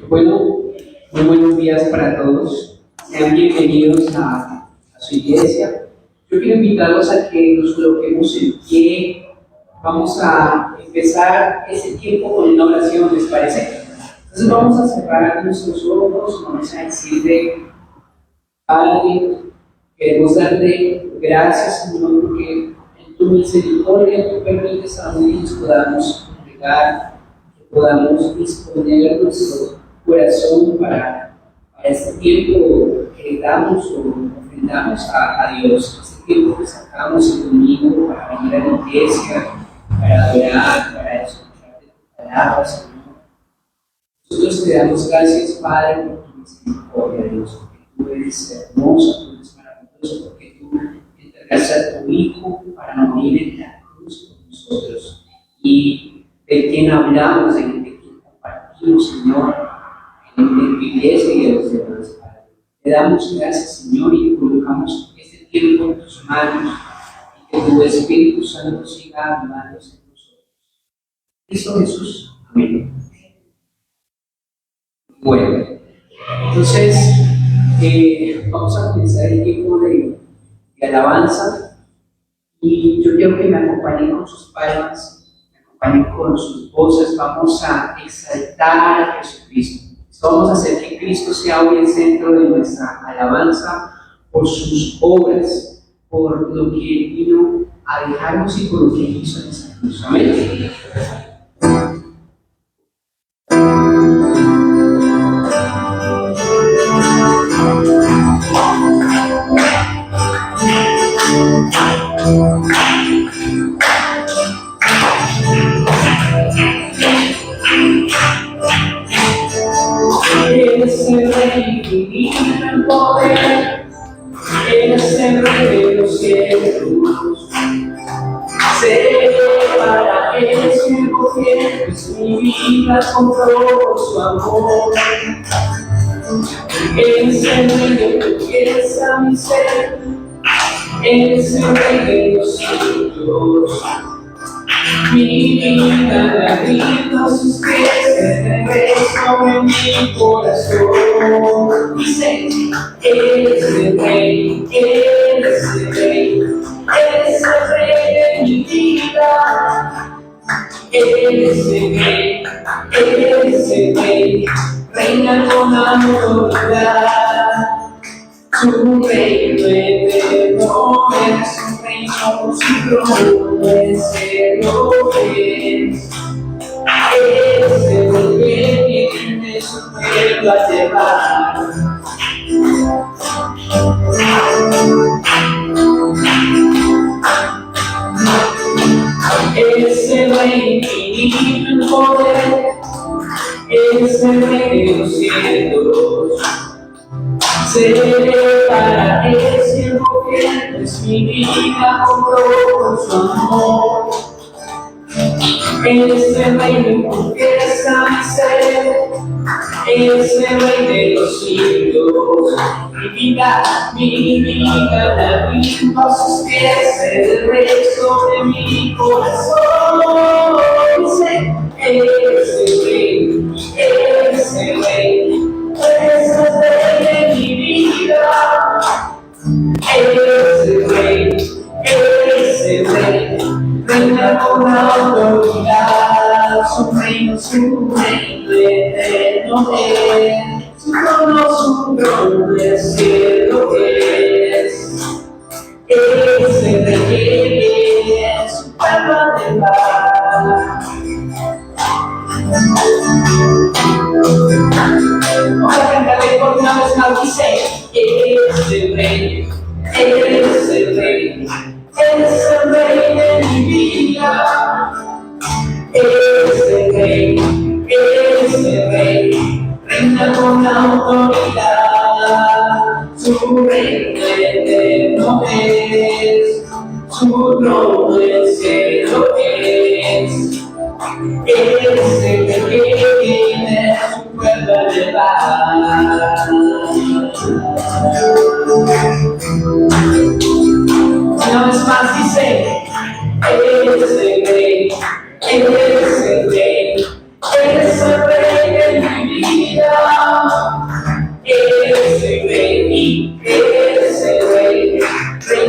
Bueno, muy buenos días para todos. Sean bienvenidos a su iglesia. Yo quiero invitarlos a que nos coloquemos en pie. Vamos a empezar ese tiempo con una oración, ¿les parece? Entonces vamos a cerrar nuestros ojos, vamos a decirle, Padre, queremos darte gracias, Señor, porque en tu misericordia tú permites a que nos podamos congregar, que podamos disponer nuestro corazón para este tiempo que damos o ofrendamos a Dios, este tiempo que sacamos el domingo para venir a la iglesia, para adorar, para escuchar de tu palabra, Señor. Nosotros te damos gracias, Padre, por tu misericordia, Dios, porque tú eres hermoso, tú eres maravilloso, porque tú entregaste a tu Hijo para morir en la cruz por nosotros. Y de quien hablamos, de quien compartimos, Señor, en tu iglesia y en los demás, Padre. Te damos gracias, Señor, y colocamos este tiempo en tus manos y que tu Espíritu Santo siga hablándose en nosotros. Cristo Jesús. Amén. Bueno, entonces vamos a comenzar el tiempo de alabanza y yo quiero que me acompañen con sus palmas, me acompañen con sus voces. Vamos a exaltar a Jesucristo. Vamos a hacer que Cristo sea hoy el centro de nuestra alabanza por sus obras, por lo que vino a dejarnos y por lo que hizo en esa cruz. Amén. Eres el Rey divino en poder, eres el Rey de los cielos. Sé para el siervo fiel, pues mi vida compró su amor. Eres el Rey de tu pieza, mi ser, eres el Rey de los cielos. Mi vida la rindo a sus pies, te rezo en mi corazón. Dice, eres el Rey, eres el Rey, eres el Rey de mi vida. Eres el Rey, eres el Rey, reina con autoridad. Tu reino eterno es un reino, su trono es eres. Eres el que viene su pueblo a llevar. Eres el Rey infinito en poder, eres el Rey de los cielos. Seré para el siervo fiel, pues mi vida compró con su amor. Eres el Rey de confianza, mi ser, eres el Rey de los siglos. Mi vida la rindo a sus pies, el rezo de mi corazón. Dice, eres el Rey, eres el Rey. Eres el Rey de mi vida, eres el Rey, reina con autoridad, su reino eterno es, su trono del cielo es. Eres el Rey que viene su pueblo a llevar. Vamos a cantarle por una vez más, dice, eres el Rey, eres el Rey, eres el Rey de mi vida. Eres el Rey, reina con autoridad. Su reino eterno es, su trono del cielo es. Eres el Rey que viene a su pueblo a llevar. Una vez más dice, eres el Rey, eres el Rey, eres el Rey de mi vida.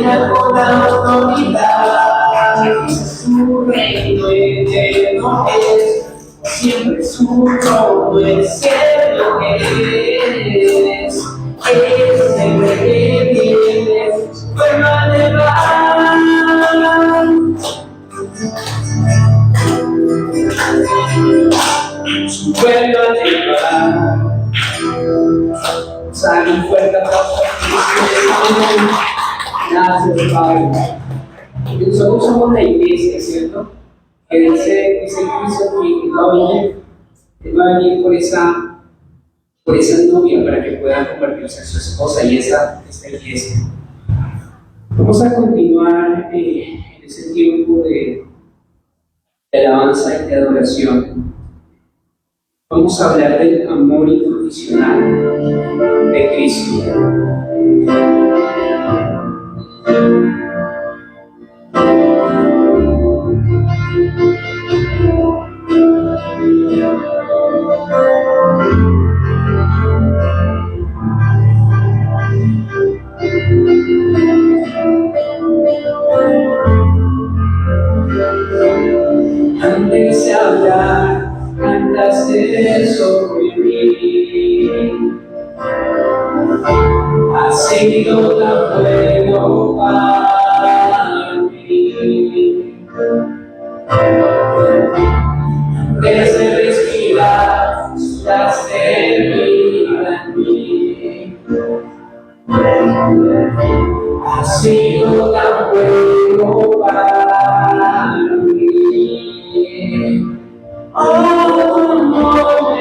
reina con autoridad, su reino eterno es, siempre su trono el cielo es el rey que viene, vuelve a elevar. Su vuelve a elevar. Sale un fuerte aplauso a Cristo. Gracias, Padre. Nosotros somos la iglesia, ¿cierto? Que dice Cristo que va a venir por esa novia para que pueda convertirse en su esposa y esta iglesia. Vamos a continuar en ese tiempo de alabanza y de adoración. Vamos a hablar del amor incondicional de Cristo. Antes de hablar, cantaste sobre mí. Has sido tan bueno para mí. Desde respirar, daste vida en mí. Has sido tan bueno para mí. Oh, no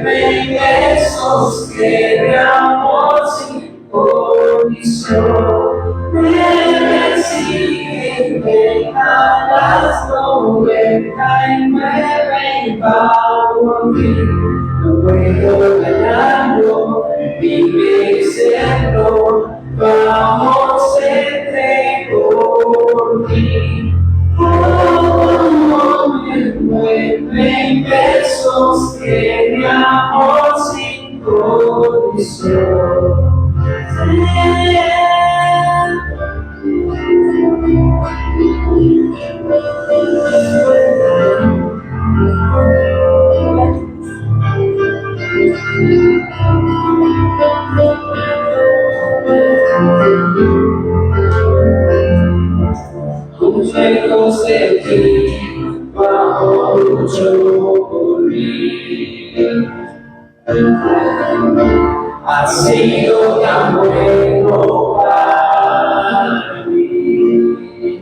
me sostiene amor sin condición. Me sigue, me jalas 99 por mí. No puedo ganarlo, ni vencerlo. Tu amor se entregó por mí. Oh, me besos que mi amor sin condición. Lejos de ti, bajo mucho por mí. Has sido tan bueno para mí.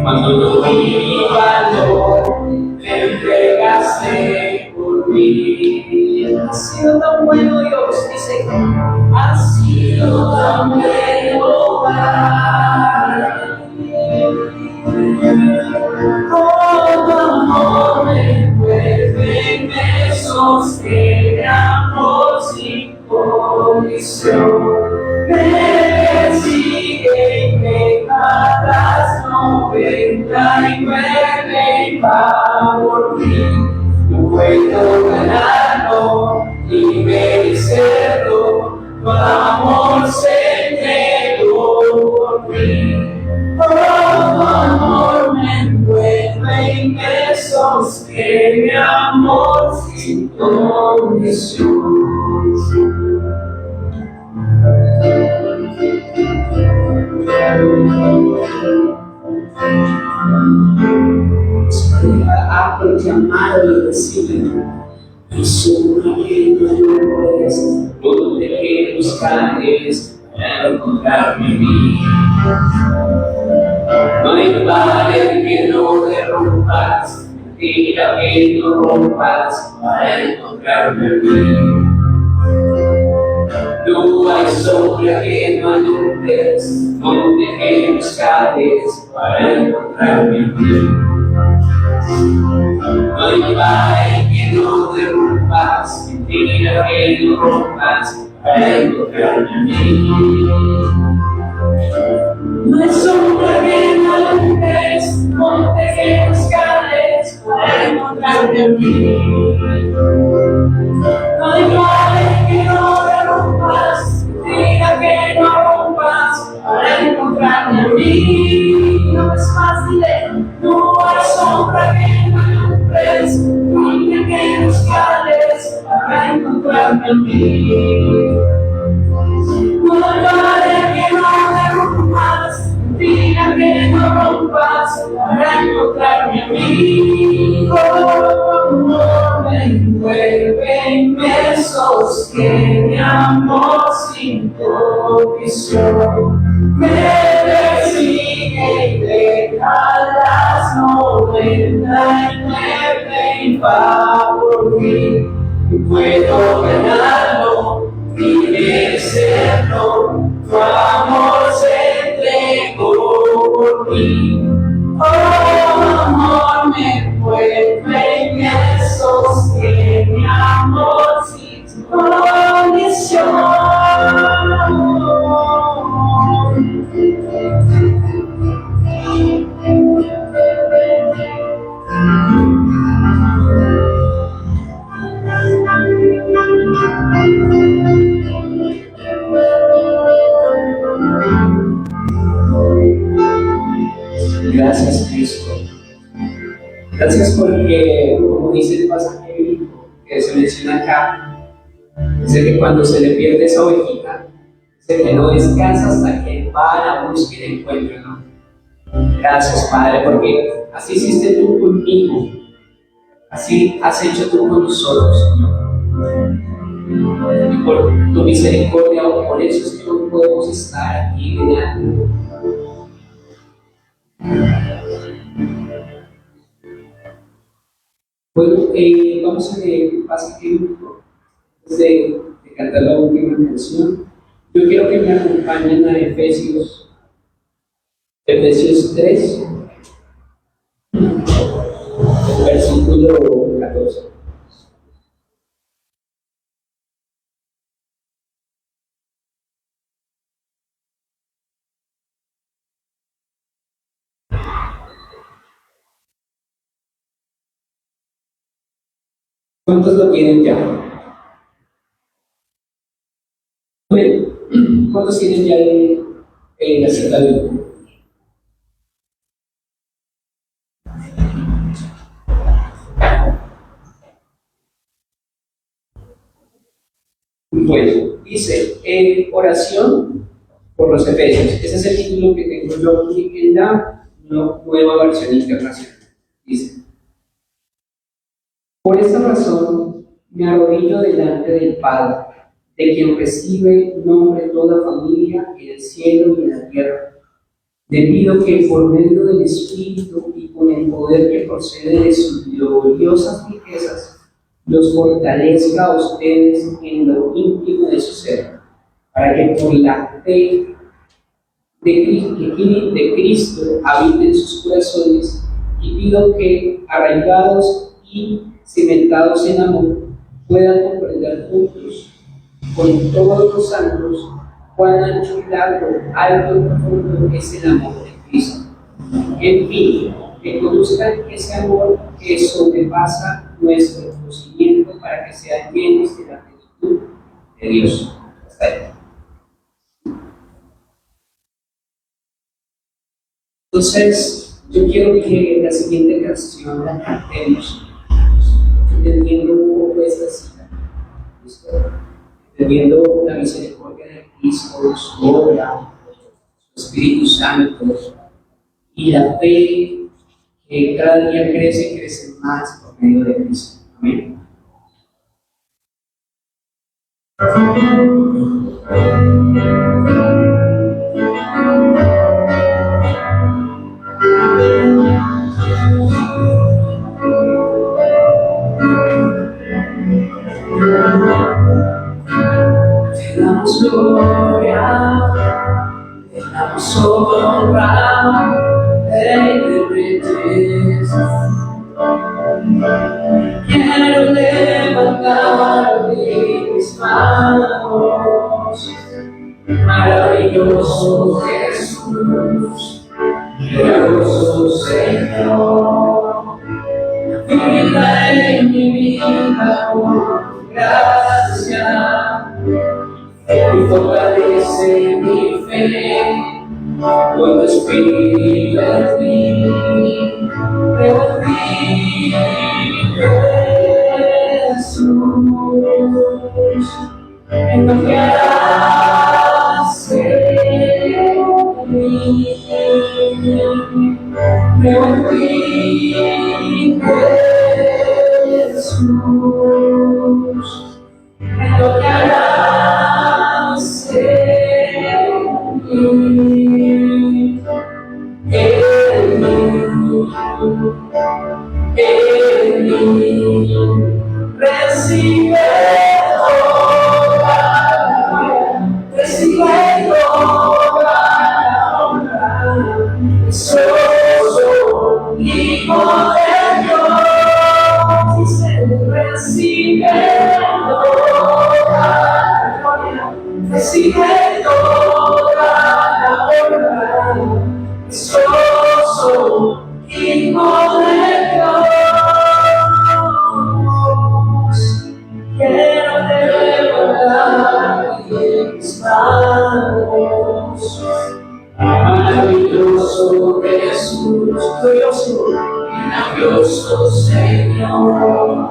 Cuando no vi valor, te entregaste por mí. Has sido tan bueno, Dios, dice, has sido tan bueno para mí. Todo amor me envuelve, me sostiene, amor sin condición. Me sigue y me matas 99 y va por mí. No puedo ganarlo ni vencerlo, tu amor se entregó por mí. Oh, tu amor me envuelve y me sostiene, amor sin condición. Ha proclamado y decirle: Jesús, que no eres, no te que buscares para encontrarme en mí. No hay pared que no derrumpas, mentira que no rompas para encontrarme en mí. No hay sombra que no alumbres, monte que buscares para encontrarme en mí. No hay pared que no derrumpas, mentira que no rompas para encontrarme en mí. No hay sombra que no alumbres, monte que buscares para encontrarme en mí. No hay pared que no derrumpas, mentira que mí. No es fácil, no hay sombra que no alumbres, ni pequeños cales para encontrarme en mí. No vale que no derrumpas, diga que no rompas para encontrarme a mí. Oh, me envuelve y me sostiene, amor sin condición. Me persigue y deja las 99 y va por mí. Puedo ganarlo y vencerlo, tu amor se entregó por mí. Oh, amor me envuelve y me sostiene, amor sin condición. Gracias, Cristo. Gracias porque, como dice el pasaje bíblico que se menciona acá, dice que cuando se le pierde esa ovejita, dice que no descansa hasta que va a la búsqueda y encuentre, ¿no? Gracias, Padre, porque así hiciste tú conmigo, así has hecho tú con nosotros, Señor. Y por tu misericordia, por eso es que no podemos estar aquí delante. Bueno, vamos a leer el pasaje bíblico antes de cantar la última canción. Yo quiero que me acompañen a Efesios 3, versículo 14. ¿Cuántos lo tienen ya? ¿Cuántos tienen ya la cita bíblica? Bueno, dice oración por los Efesios. Ese es el título que tengo yo aquí en la nueva versión internacional. Dice: por esta razón me arrodillo delante del Padre, de quien recibe nombre toda familia en el cielo y en la tierra. Le pido que por medio del Espíritu y con el poder que procede de sus gloriosas riquezas, los fortalezca a ustedes en lo íntimo de su ser, para que por la fe de Cristo habite en sus corazones, y pido que, arraigados y cimentados en amor, puedan comprender juntos, con todos los santos, cuán ancho y largo, alto y profundo es el amor de Cristo. En fin, que conozcan ese amor que sobrepasa nuestro conocimiento, para que sean llenos de la plenitud de Dios. Hasta ahí. Entonces, yo quiero que la siguiente canción la cantemos, entendiendo un poco esta cita, entendiendo la misericordia de Cristo, su obra, su Espíritu Santo, y la fe que cada día crece y crece más por medio de Cristo. Amén. Te damos gloria, te damos honra, Rey de Reyes. Quiero levantar mis manos, maravilloso Jesús, glorioso Señor. Vida en mi vida, gracia, y fortalece mi fe, con tu espíritu en mí, creo en ti, Jesús, en lo que harás en mí, creo en ti, Jesús, en lo que harás en mí, recibe toda recibe toda la honra, soy hijo de Dios, recibe toda la gloria, recibe toda la honra, soy hijo de Dios. Quiero levantar mis manos. Maravilloso Jesús, glorioso, maravilloso Señor.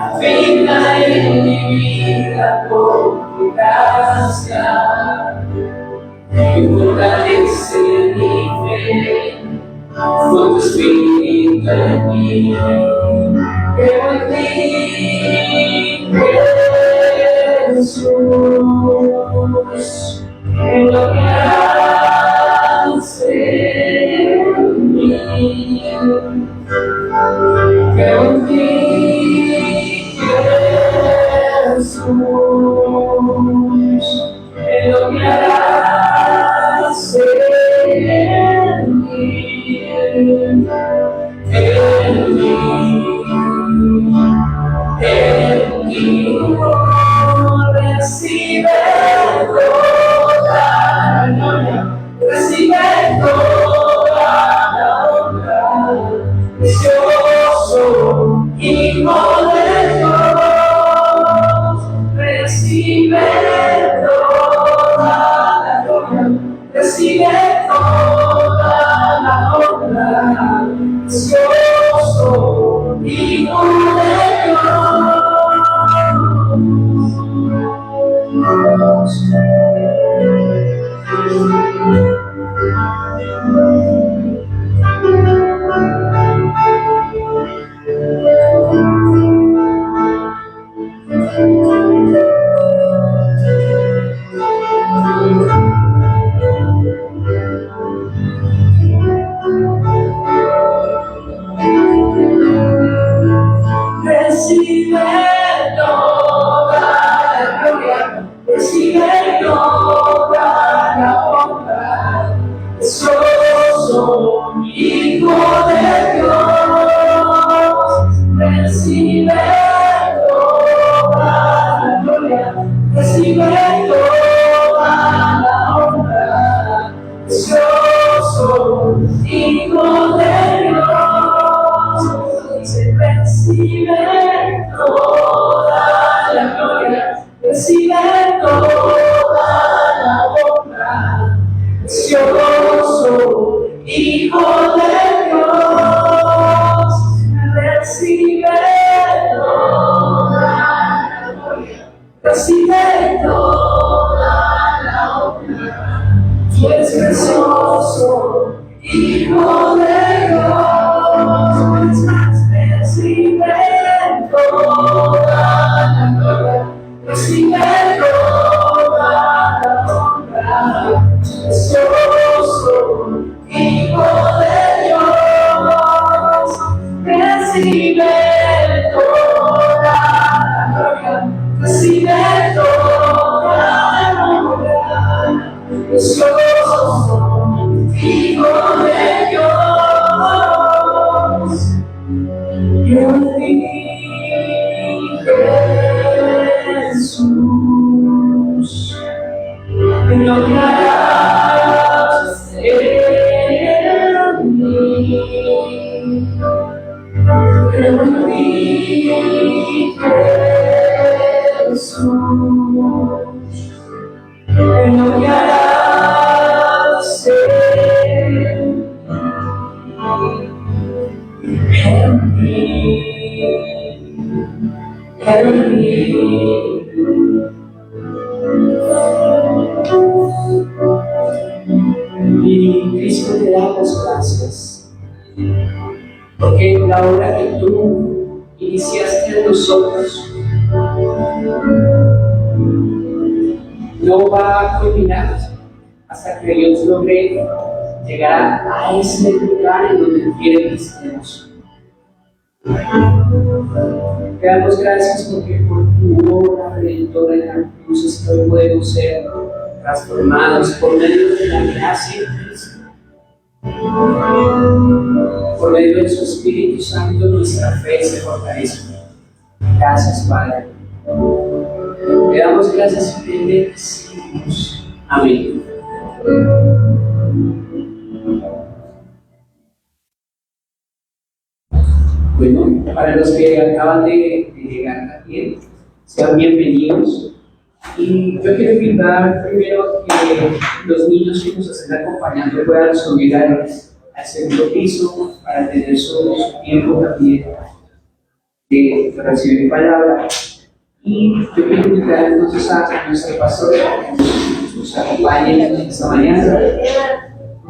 Habita en mi vida por tu gracia y fortalece mi fe con tu espíritu en mí. Creo en ti, Jesús, en lo que harás en mí. Creo en ti, Jesús, en lo que harás en mí. Recibe toda la gloria, recibe toda la honra, precioso Hijo de Dios, recibe toda la gloria, recibe toda la honra, precioso Hijo de Dios. Recibe toda la gloria, recibe toda la honra, precioso Hijo de Dios, recibe toda la gloria, recibe toda la honra, precioso Hijo de Dios, recibe toda la gloria, recibe toda la honra, precioso Hijo de Dios, recibe toda la gloria, recibe toda la honra, tú eres precioso Hijo de Dios, recibe toda la gloria, recibe toda la honra, precioso Hijo de Dios, recibe toda la gloria, recibe toda la honra, precioso Hijo de Dios. Yo vi Jesús, en lo que harás en mí. Creo en ti, Jesús, en lo que harás Y Cristo te da las gracias, porque la obra que tú iniciaste en nosotros no va a culminar hasta que Dios logre llegar a ese lugar en donde quiere que estemos. Te damos gracias porque por tu obra redentora en la cruz es que hoy podemos ser transformados por medio de la gracia de Cristo. Por medio de su Espíritu Santo nuestra fe se fortalece. Gracias, Padre. Te damos gracias y te bendecimos. Amén. Bueno, para los que acaban de llegar también, sean bienvenidos. Y yo quiero invitar primero que los niños que nos estén acompañando puedan subir al segundo piso para tener su tiempo también de recibir palabra. Y yo quiero invitar entonces a nuestra pastora que nos acompañe esta mañana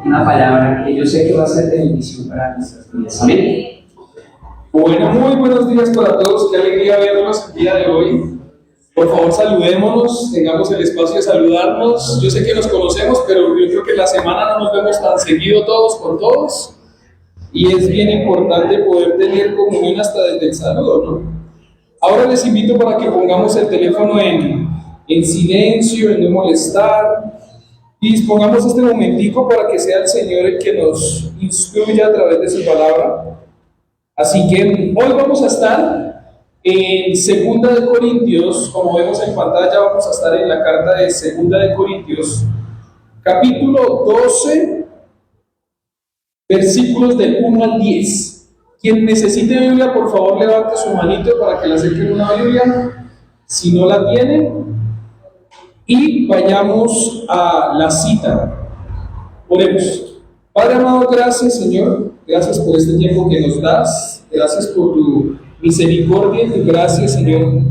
una palabra que yo sé que va a ser de bendición para nuestras vidas. Amén. Bueno, muy buenos días para todos, qué alegría verlos el día de hoy. Por favor, saludémonos, tengamos el espacio de saludarnos. Yo sé que nos conocemos, pero yo creo que la semana no nos vemos tan seguido todos con todos. Y es bien importante poder tener comunión hasta desde el saludo, ¿no? Ahora les invito para que pongamos el teléfono en silencio, en no molestar. Y dispongamos este momentico para que sea el Señor el que nos instruya a través de su palabra. Así que hoy vamos a estar en 2 de Corintios, como vemos en pantalla, vamos a estar en la carta de 2 de Corintios, capítulo 12, versículos del 1 al 10. Quien necesite Biblia, por favor, levante su manito para que le acerquen una Biblia, si no la tienen, y vayamos a la cita. Oremos. Padre amado, gracias, Señor. Gracias por este tiempo que nos das. Gracias por tu misericordia y tu gracia, Señor.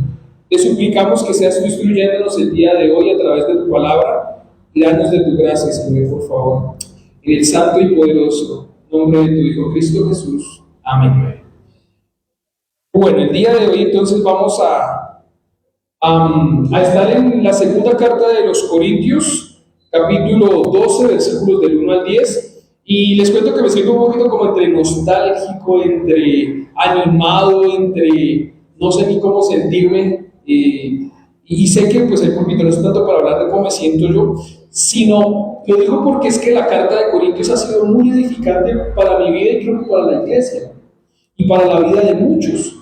Te suplicamos que seas tú instruyéndonos el día de hoy a través de tu palabra. Y danos de tu gracia, Señor, por favor. En el santo y poderoso nombre de tu Hijo Cristo Jesús. Amén. Bueno, el día de hoy entonces vamos a estar en la segunda carta de los Corintios, capítulo 12, versículos del 1 al 10. Y les cuento que me siento un poquito como entre nostálgico, entre animado, entre no sé ni cómo sentirme. Y sé que pues el púlpito no es tanto para hablar de cómo me siento yo, sino lo digo porque es que la carta de Corintios ha sido muy edificante para mi vida y creo que para la iglesia y para la vida de muchos.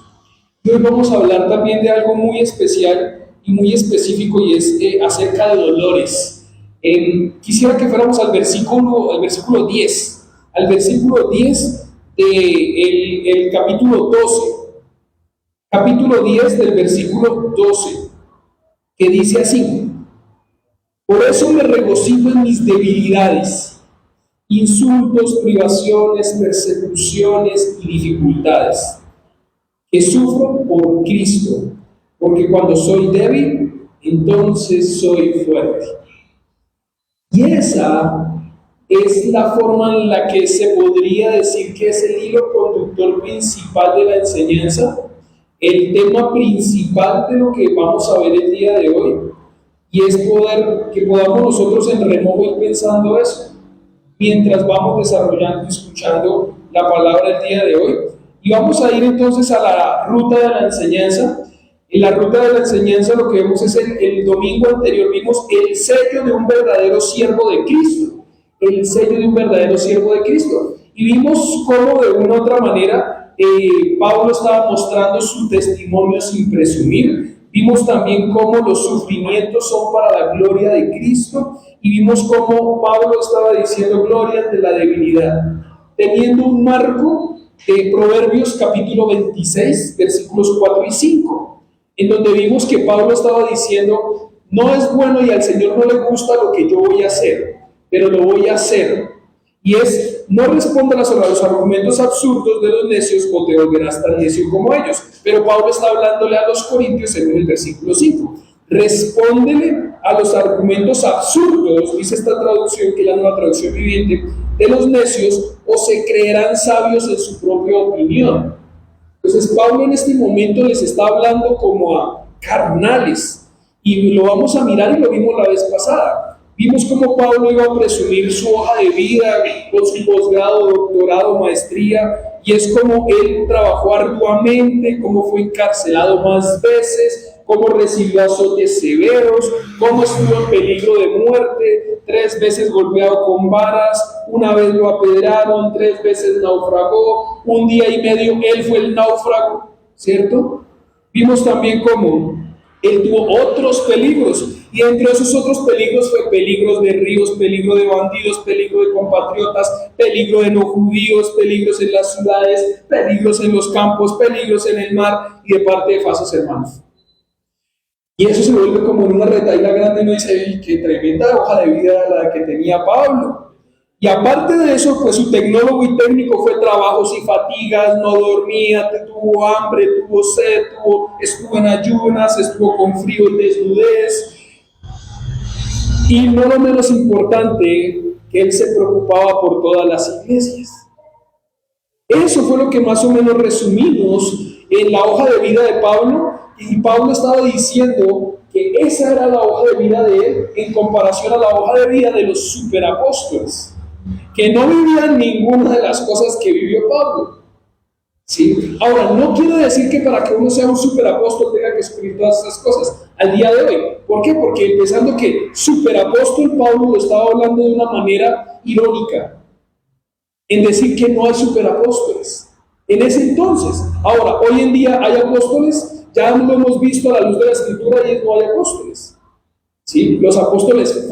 Y hoy vamos a hablar también de algo muy especial y muy específico y es acerca de dolores. Quisiera que fuéramos al versículo 10, al versículo 10 del capítulo 12, capítulo 10 del versículo 12, que dice así: por eso me regocijo en mis debilidades, insultos, privaciones, persecuciones y dificultades, que sufro por Cristo, porque cuando soy débil, entonces soy fuerte. Y esa es la forma en la que se podría decir que es el hilo conductor principal de la enseñanza, el tema principal de lo que vamos a ver el día de hoy, y es que podamos nosotros en remojo ir pensando eso, mientras vamos desarrollando y escuchando la palabra el día de hoy. Y vamos a ir entonces a la ruta de la enseñanza. En la ruta de la enseñanza lo que vemos es el domingo anterior vimos el sello de un verdadero siervo de Cristo, el sello de un verdadero siervo de Cristo, y vimos cómo de una u otra manera Pablo estaba mostrando su testimonio sin presumir. Vimos también cómo los sufrimientos son para la gloria de Cristo, y vimos cómo Pablo estaba diciendo gloria ante la debilidad, teniendo un marco de Proverbios capítulo 26 versículos 4 y 5, en donde vimos que Pablo estaba diciendo: no es bueno y al Señor no le gusta lo que yo voy a hacer, pero lo voy a hacer. Y es: no respondas a los argumentos absurdos de los necios o te volverás tan necio como ellos. Pero Pablo está hablándole a los corintios según el versículo 5. Respóndele a los argumentos absurdos, dice esta traducción, que es la Nueva Traducción Viviente, de los necios, o se creerán sabios en su propia opinión. Entonces Pablo en este momento les está hablando como a carnales, y lo vamos a mirar, y lo vimos la vez pasada. Vimos cómo Pablo iba a presumir su hoja de vida con su posgrado, doctorado, maestría, y es como él trabajó arduamente, cómo fue encarcelado más veces, cómo recibió azotes severos, cómo estuvo en peligro de muerte, 3 veces golpeado con varas, 1 vez lo apedrearon, 3 veces naufragó, 1 día y medio él fue el náufrago, ¿cierto? Vimos también cómo él tuvo otros peligros, y entre esos otros peligros fue peligros de ríos, peligro de bandidos, peligro de compatriotas, peligro de no judíos, peligros en las ciudades, peligros en los campos, peligros en el mar y de parte de falsos hermanos. Y eso se vuelve como en una retahíla grande, y uno dice: ¡ay, qué tremenda hoja de vida la que tenía Pablo! Y aparte de eso, pues su tecnólogo y técnico fue trabajos y fatigas, no dormía, tuvo hambre, tuvo sed, estuvo en ayunas, estuvo con frío y desnudez. Y no lo menos importante, que él se preocupaba por todas las iglesias. Eso fue lo que más o menos resumimos en la hoja de vida de Pablo, y Pablo estaba diciendo que esa era la hoja de vida de él en comparación a la hoja de vida de los superapóstoles, que no vivían ninguna de las cosas que vivió Pablo. ¿Sí? Ahora, no quiero decir que para que uno sea un superapóstol tenga que sufrir todas esas cosas al día de hoy. ¿Por qué? Porque empezando que superapóstol, Pablo lo estaba hablando de una manera irónica, en decir que no hay superapóstoles en ese entonces. Ahora, hoy en día hay apóstoles, ya lo hemos visto a la luz de la Escritura, y no hay apóstoles. ¿Sí? Los apóstoles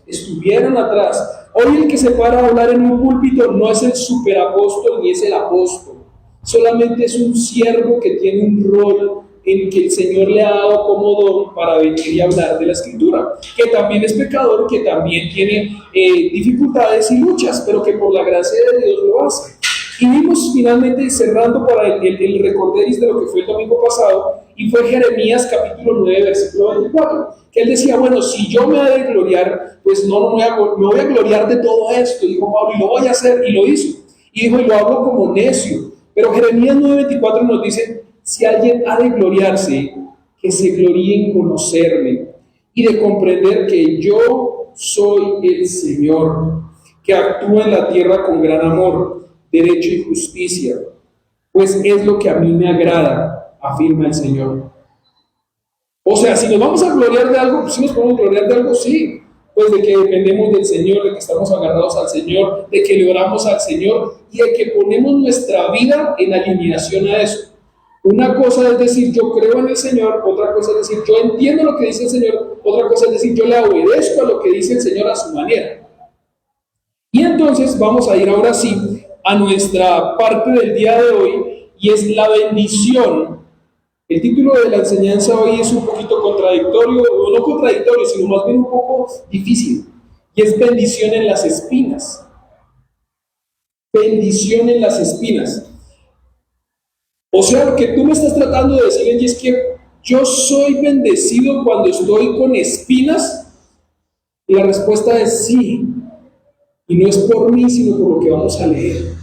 estuvieron atrás. Hoy el que se para a hablar en un púlpito no es el superapóstol ni es el apóstol, solamente es un siervo que tiene un rol en que el Señor le ha dado como don para venir y hablar de la Escritura, que también es pecador, que también tiene dificultades y luchas, pero que por la gracia de Dios lo hace. Y vimos finalmente, cerrando para el recorderis de lo que fue el domingo pasado, y fue Jeremías capítulo 9, versículo 24, que él decía: bueno, si yo me he de gloriar, pues no me voy a gloriar de todo esto, dijo Pablo, y lo voy a hacer, y lo hizo. Y dijo: y lo hago como necio. Pero Jeremías 9:24 nos dice: si alguien ha de gloriarse, que se gloríe en conocerme y de comprender que yo soy el Señor, que actúa en la tierra con gran amor, derecho y justicia, pues es lo que a mí me agrada, afirma el Señor. O sea, si nos vamos a gloriar de algo, pues sí nos podemos gloriar de algo, sí, pues de que dependemos del Señor, de que estamos agarrados al Señor, de que le oramos al Señor y de que ponemos nuestra vida en alineación a eso. Una cosa es decir: yo creo en el Señor, otra cosa es decir: yo entiendo lo que dice el Señor, otra cosa es decir: yo le obedezco a lo que dice el Señor a su manera. Y entonces vamos a ir ahora sí a nuestra parte del día de hoy, y es la bendición. El título de la enseñanza hoy es un poquito contradictorio, o no contradictorio, sino más bien un poco difícil, y es bendición en las espinas. Bendición en las espinas. O sea, lo que tú me estás tratando de decir, Angie, es que yo soy bendecido cuando estoy con espinas. Y la respuesta es sí. Y no es por mí, sino por lo que vamos a leer.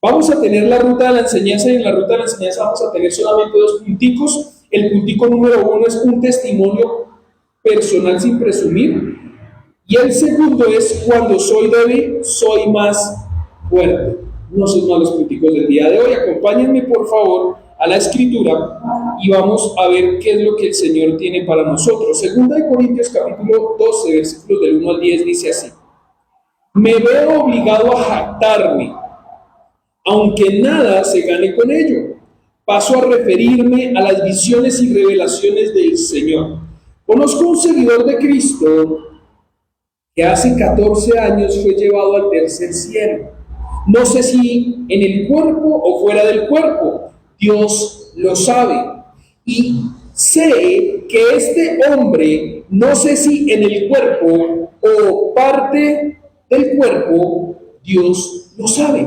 Vamos a tener la ruta de la enseñanza, y en la ruta de la enseñanza vamos a tener solamente 2 punticos. El puntico número 1 es un testimonio personal sin presumir. Y el segundo es: cuando soy débil, soy más fuerte. No son malos punticos del día de hoy. Acompáñenme por favor a la Escritura y vamos a ver qué es lo que el Señor tiene para nosotros. Segunda de Corintios capítulo 12, versículos del 1 al 10 dice así: me veo obligado a jactarme, aunque nada se gane con ello. Paso a referirme a las visiones y revelaciones del Señor. Conozco un seguidor de Cristo que hace 14 años fue llevado al tercer cielo. No sé si en el cuerpo o fuera del cuerpo, Dios lo sabe. Y sé que este hombre, no sé si en el cuerpo o parte del cuerpo, Dios lo sabe.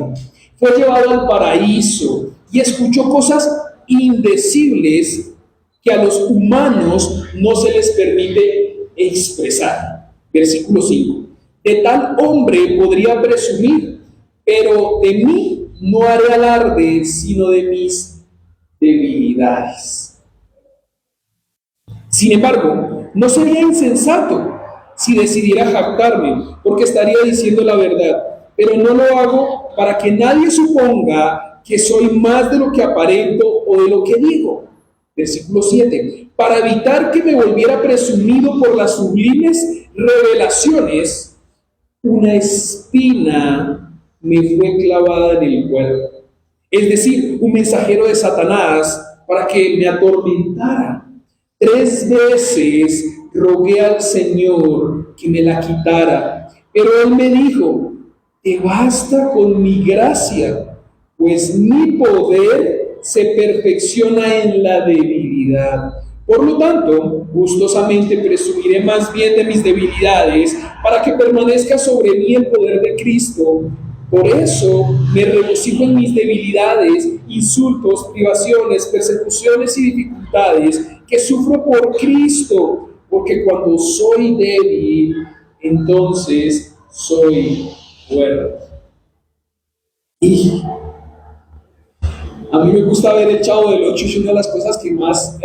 Fue llevado al paraíso y escuchó cosas indecibles que a los humanos no se les permite expresar. Versículo 5. De tal hombre podría presumir, pero de mí no haré alarde, sino de mis debilidades. Sin embargo, no sería insensato si decidiera jactarme, porque estaría diciendo la verdad, pero no lo hago para que nadie suponga que soy más de lo que aparento o de lo que digo. Versículo 7. Para evitar que me volviera presumido por las sublimes revelaciones, una espina me fue clavada en el cuerpo. Es decir, un mensajero de Satanás para que me atormentara. 3 veces rogué al Señor que me la quitara, pero Él me dijo: te basta con mi gracia, pues mi poder se perfecciona en la debilidad. Por lo tanto, gustosamente presumiré más bien de mis debilidades, para que permanezca sobre mí el poder de Cristo. Por eso me regocijo en mis debilidades, insultos, privaciones, persecuciones y dificultades que sufro por Cristo, porque cuando soy débil, entonces soy fuerte. Y a mí me gusta ver el Chavo del Ocho, y una de las cosas que más,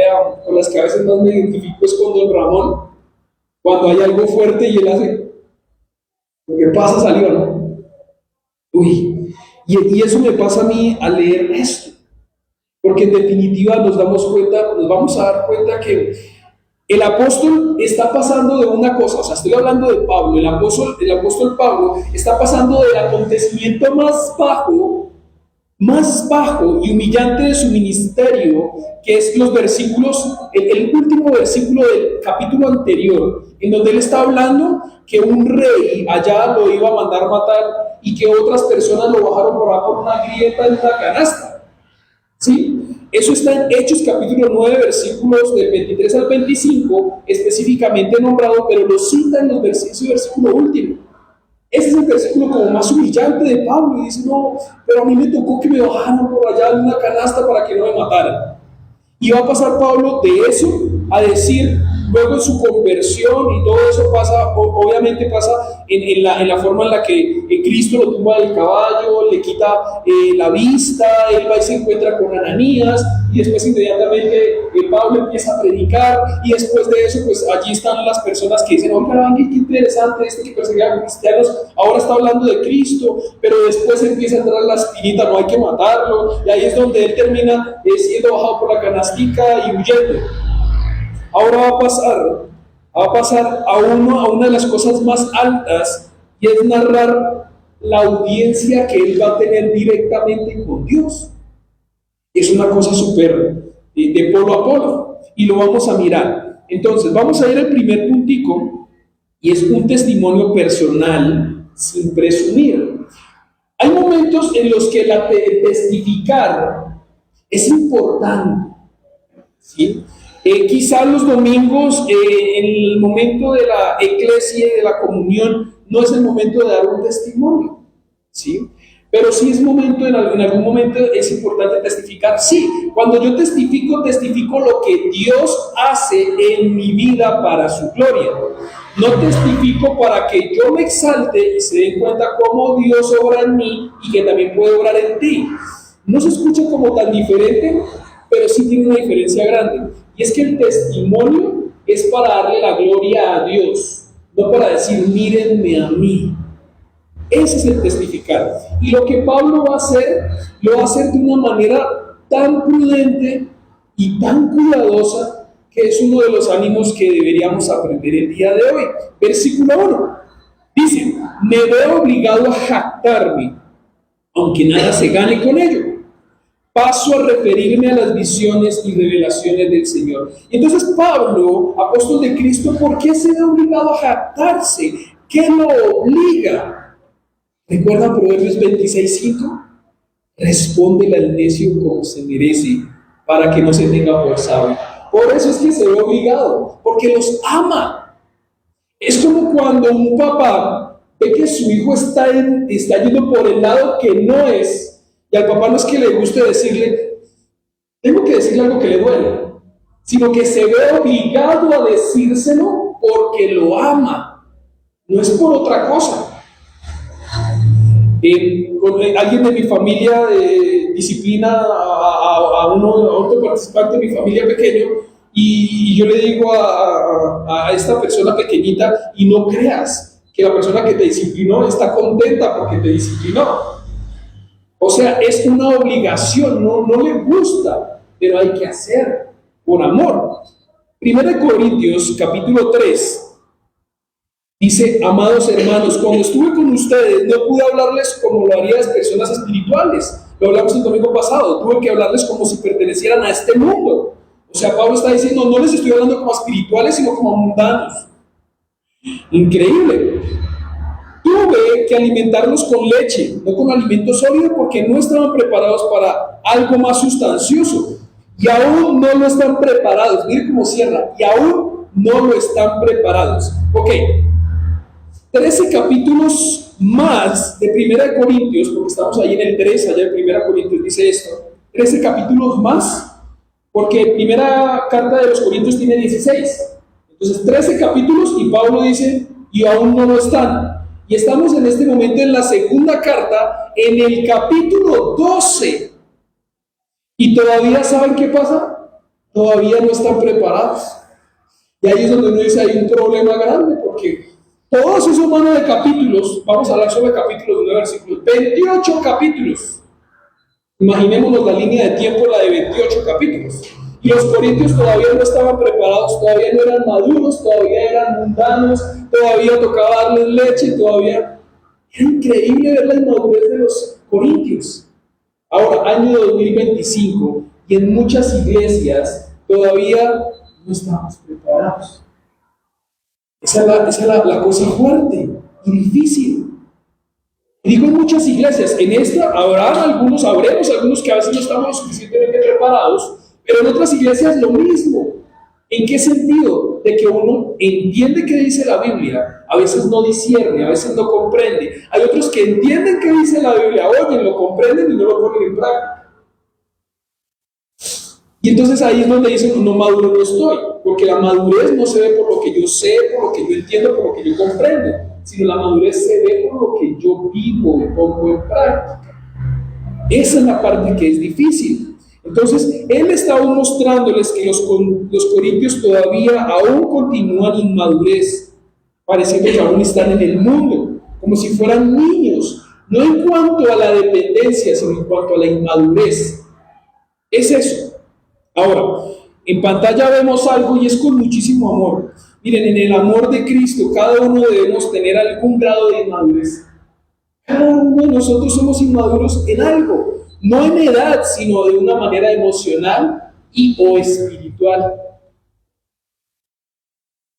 con las que a veces más me identifico es con Don Ramón, cuando hay algo fuerte y él hace, lo que pasa salió, ¿no? Uy, y eso me pasa a mí al leer esto, porque en definitiva nos vamos a dar cuenta que el apóstol está pasando de una cosa, o sea, estoy hablando de Pablo, el apóstol Pablo está pasando del acontecimiento más bajo y humillante de su ministerio, que es los versículos, el último versículo del capítulo anterior, en donde él está hablando que un rey allá lo iba a mandar matar y que otras personas lo bajaron por abajo por una grieta en una canasta. ¿Sí? Eso está en Hechos capítulo 9, versículos del 23 al 25, específicamente nombrado, pero lo cita en los versículo último. Ese es el versículo como más humillante de Pablo, y dice: no, pero a mí me tocó que me bajaran por allá en una canasta para que no me mataran. Y va a pasar Pablo de eso a decir, luego en su conversión, y todo eso pasa, obviamente pasa en la forma en la que Cristo lo tumba del caballo, le quita la vista, él va y se encuentra con Ananías, y después inmediatamente Pablo empieza a predicar, y después de eso, pues allí están las personas que dicen: oiga, qué interesante, este que perseguía a cristianos, ahora está hablando de Cristo, pero después empieza a entrar la espinita, no hay que matarlo, y ahí es donde él termina siendo bajado por la canastica y huyendo. Ahora va a pasar a una de las cosas más altas, y es narrar la audiencia que él va a tener directamente con Dios. Es una cosa súper de polo a polo, y lo vamos a mirar. Entonces, vamos a ir al primer puntico, y es un testimonio personal sin presumir. Hay momentos en los que testificar es importante, ¿sí? Quizá los domingos, en el momento de la eclesia y de la comunión, no es el momento de dar un testimonio, ¿sí? Pero sí es momento, en algún momento es importante testificar. Sí, cuando yo testifico lo que Dios hace en mi vida para su gloria. No testifico para que yo me exalte y se den cuenta cómo Dios obra en mí y que también puede obrar en ti. No se escucha como tan diferente, pero sí tiene una diferencia grande. Y es que el testimonio es para darle la gloria a Dios, no para decir: mírenme a mí. Ese es el testificar. Y lo que Pablo va a hacer, lo va a hacer de una manera tan prudente y tan cuidadosa, que es uno de los ánimos que deberíamos aprender el día de hoy. Versículo 1 dice: me veo obligado a jactarme, aunque nada se gane con ello. Paso a referirme a las visiones y revelaciones del Señor. Y entonces Pablo, apóstol de Cristo, ¿por qué se ve obligado a jactarse? ¿Qué lo obliga? ¿Recuerda Proverbios 26:5? Respóndele al necio como se merece, para que no se tenga por sabio. Por eso es que se ve obligado, porque los ama. Es como cuando un papá ve que su hijo está yendo por el lado que no es, y al papá no es que le guste decirle, tengo que decirle algo que le duele, sino que se ve obligado a decírselo porque lo ama, no es por otra cosa. Alguien de mi familia disciplina a otro participante de mi familia pequeño, y yo le digo a esta persona pequeñita, y no creas que la persona que te disciplinó está contenta porque te disciplinó. O sea, es una obligación, no le gusta, pero hay que hacer por amor. 1 Corintios capítulo 3 dice: amados hermanos, cuando estuve con ustedes no pude hablarles como lo haría las personas espirituales. Lo hablamos el domingo pasado, tuve que hablarles como si pertenecieran a este mundo. O sea, Pablo está diciendo, no les estoy hablando como espirituales, sino como mundanos. Increíble. Tuve que alimentarlos con leche, no con alimento sólido, porque no estaban preparados para algo más sustancioso. Y aún no lo están preparados. Mire cómo cierra. Y aún no lo están preparados. Ok. 13 capítulos más de 1 Corintios, porque estamos ahí en el 3, allá en 1 Corintios dice esto. 13 capítulos más, porque primera carta de los Corintios tiene 16. Entonces 13 capítulos y Pablo dice, y aún no lo están. Y estamos en este momento en la segunda carta, en el capítulo 12. Y todavía, ¿saben qué pasa? Todavía no están preparados. Y ahí es donde uno dice, hay un problema grande, porque todos esos manos de capítulos, vamos a hablar sobre capítulos, no versículos, 28 capítulos. Imaginémonos la línea de tiempo, la de 28 capítulos. Y los corintios todavía no estaban preparados, todavía no eran maduros, todavía eran mundanos, todavía tocaba darles leche, todavía. Era increíble ver la inmadurez de los corintios. Ahora, año 2025, y en muchas iglesias todavía no estamos preparados. Esa es la cosa fuerte y difícil. Y digo en muchas iglesias, en esta habremos algunos que a veces no estamos suficientemente preparados, pero en otras iglesias lo mismo. ¿En qué sentido? De que uno entiende qué dice la Biblia, a veces no discierne, a veces no comprende. Hay otros que entienden qué dice la Biblia, oyen, lo comprenden y no lo ponen en práctica. Y entonces ahí es donde dicen, no, maduro no estoy, porque la madurez no se ve por lo que yo sé, por lo que yo entiendo, por lo que yo comprendo, sino la madurez se ve por lo que yo vivo y pongo en práctica. Esa es la parte que es difícil. Entonces, él está aún mostrándoles que los corintios todavía aún continúan inmadurez, pareciendo que aún están en el mundo, como si fueran niños, no en cuanto a la dependencia, sino en cuanto a la inmadurez. Es eso. Ahora, en pantalla vemos algo y es con muchísimo amor. Miren, en el amor de Cristo, cada uno debemos tener algún grado de inmadurez. Cada uno de nosotros somos inmaduros en algo, no en edad, sino de una manera emocional o espiritual.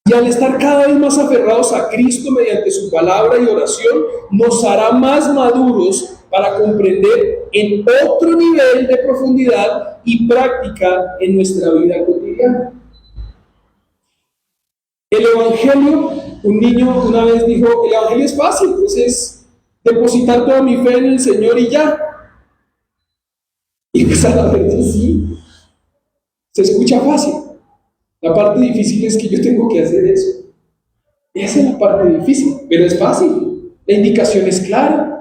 Y al estar cada vez más aferrados a Cristo mediante su palabra y oración, nos hará más maduros para comprender en otro nivel de profundidad y práctica en nuestra vida cotidiana. El Evangelio, un niño una vez dijo, el Evangelio es fácil, pues es depositar toda mi fe en el Señor y ya. Y pues a la verdad sí, se escucha fácil. La parte difícil es que yo tengo que hacer eso. Esa es la parte difícil, pero es fácil. La indicación es clara.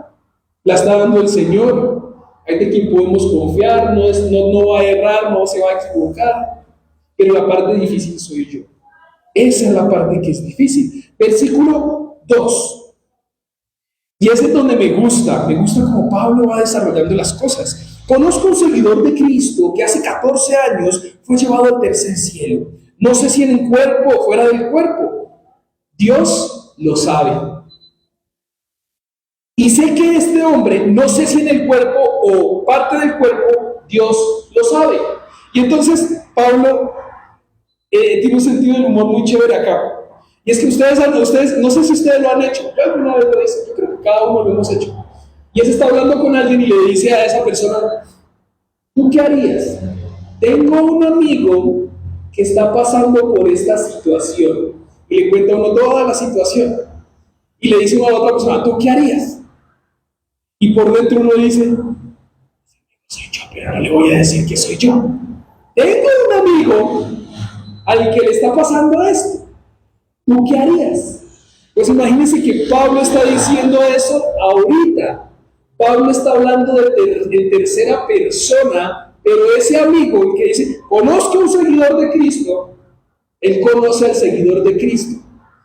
La está dando el Señor. Hay de quien podemos confiar, no va a errar, no se va a equivocar. Pero la parte difícil soy yo. Esa es la parte que es difícil. Versículo 2. Y ese es donde me gusta como Pablo va desarrollando las cosas. Conozco un seguidor de Cristo que hace 14 años fue llevado al tercer cielo. No sé si en el cuerpo o fuera del cuerpo. Dios lo sabe. Y sé que este hombre, no sé si en el cuerpo o parte del cuerpo, Dios lo sabe. Y entonces Pablo tiene un sentido del humor muy chévere acá. Y es que ustedes, no sé si ustedes lo han hecho, yo alguna vez lo hice, yo creo que cada uno lo hemos hecho. Y él está hablando con alguien y le dice a esa persona, ¿tú qué harías? Tengo un amigo que está pasando por esta situación. Y le cuenta a uno toda la situación. y le dice uno a la otra persona, ¿tú qué harías? Y por dentro uno dice, soy yo, pero no le voy a decir que soy yo. Tengo un amigo al que le está pasando esto. ¿Tú qué harías? Pues imagínense que Pablo está diciendo eso ahorita. Pablo está hablando de tercera persona, pero ese amigo, el que dice, conozco a un seguidor de Cristo, él conoce al seguidor de Cristo.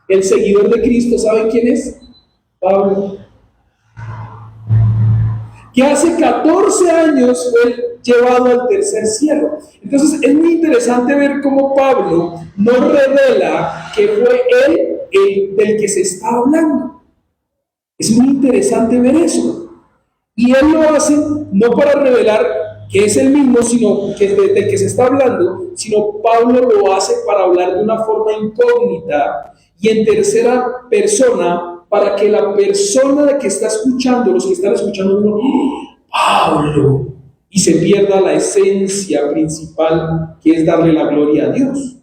El seguidor de Cristo, ¿saben quién es? Pablo. Que hace 14 años fue llevado al tercer cielo. Entonces es muy interesante ver cómo Pablo no revela que fue él el del que se está hablando. Es muy interesante ver eso. Y él lo hace no para revelar que es el mismo, sino que del que se está hablando, sino Pablo lo hace para hablar de una forma incógnita y en tercera persona, para que la persona que está escuchando, los que están escuchando, digan, Pablo, y se pierda la esencia principal, que es darle la gloria a Dios.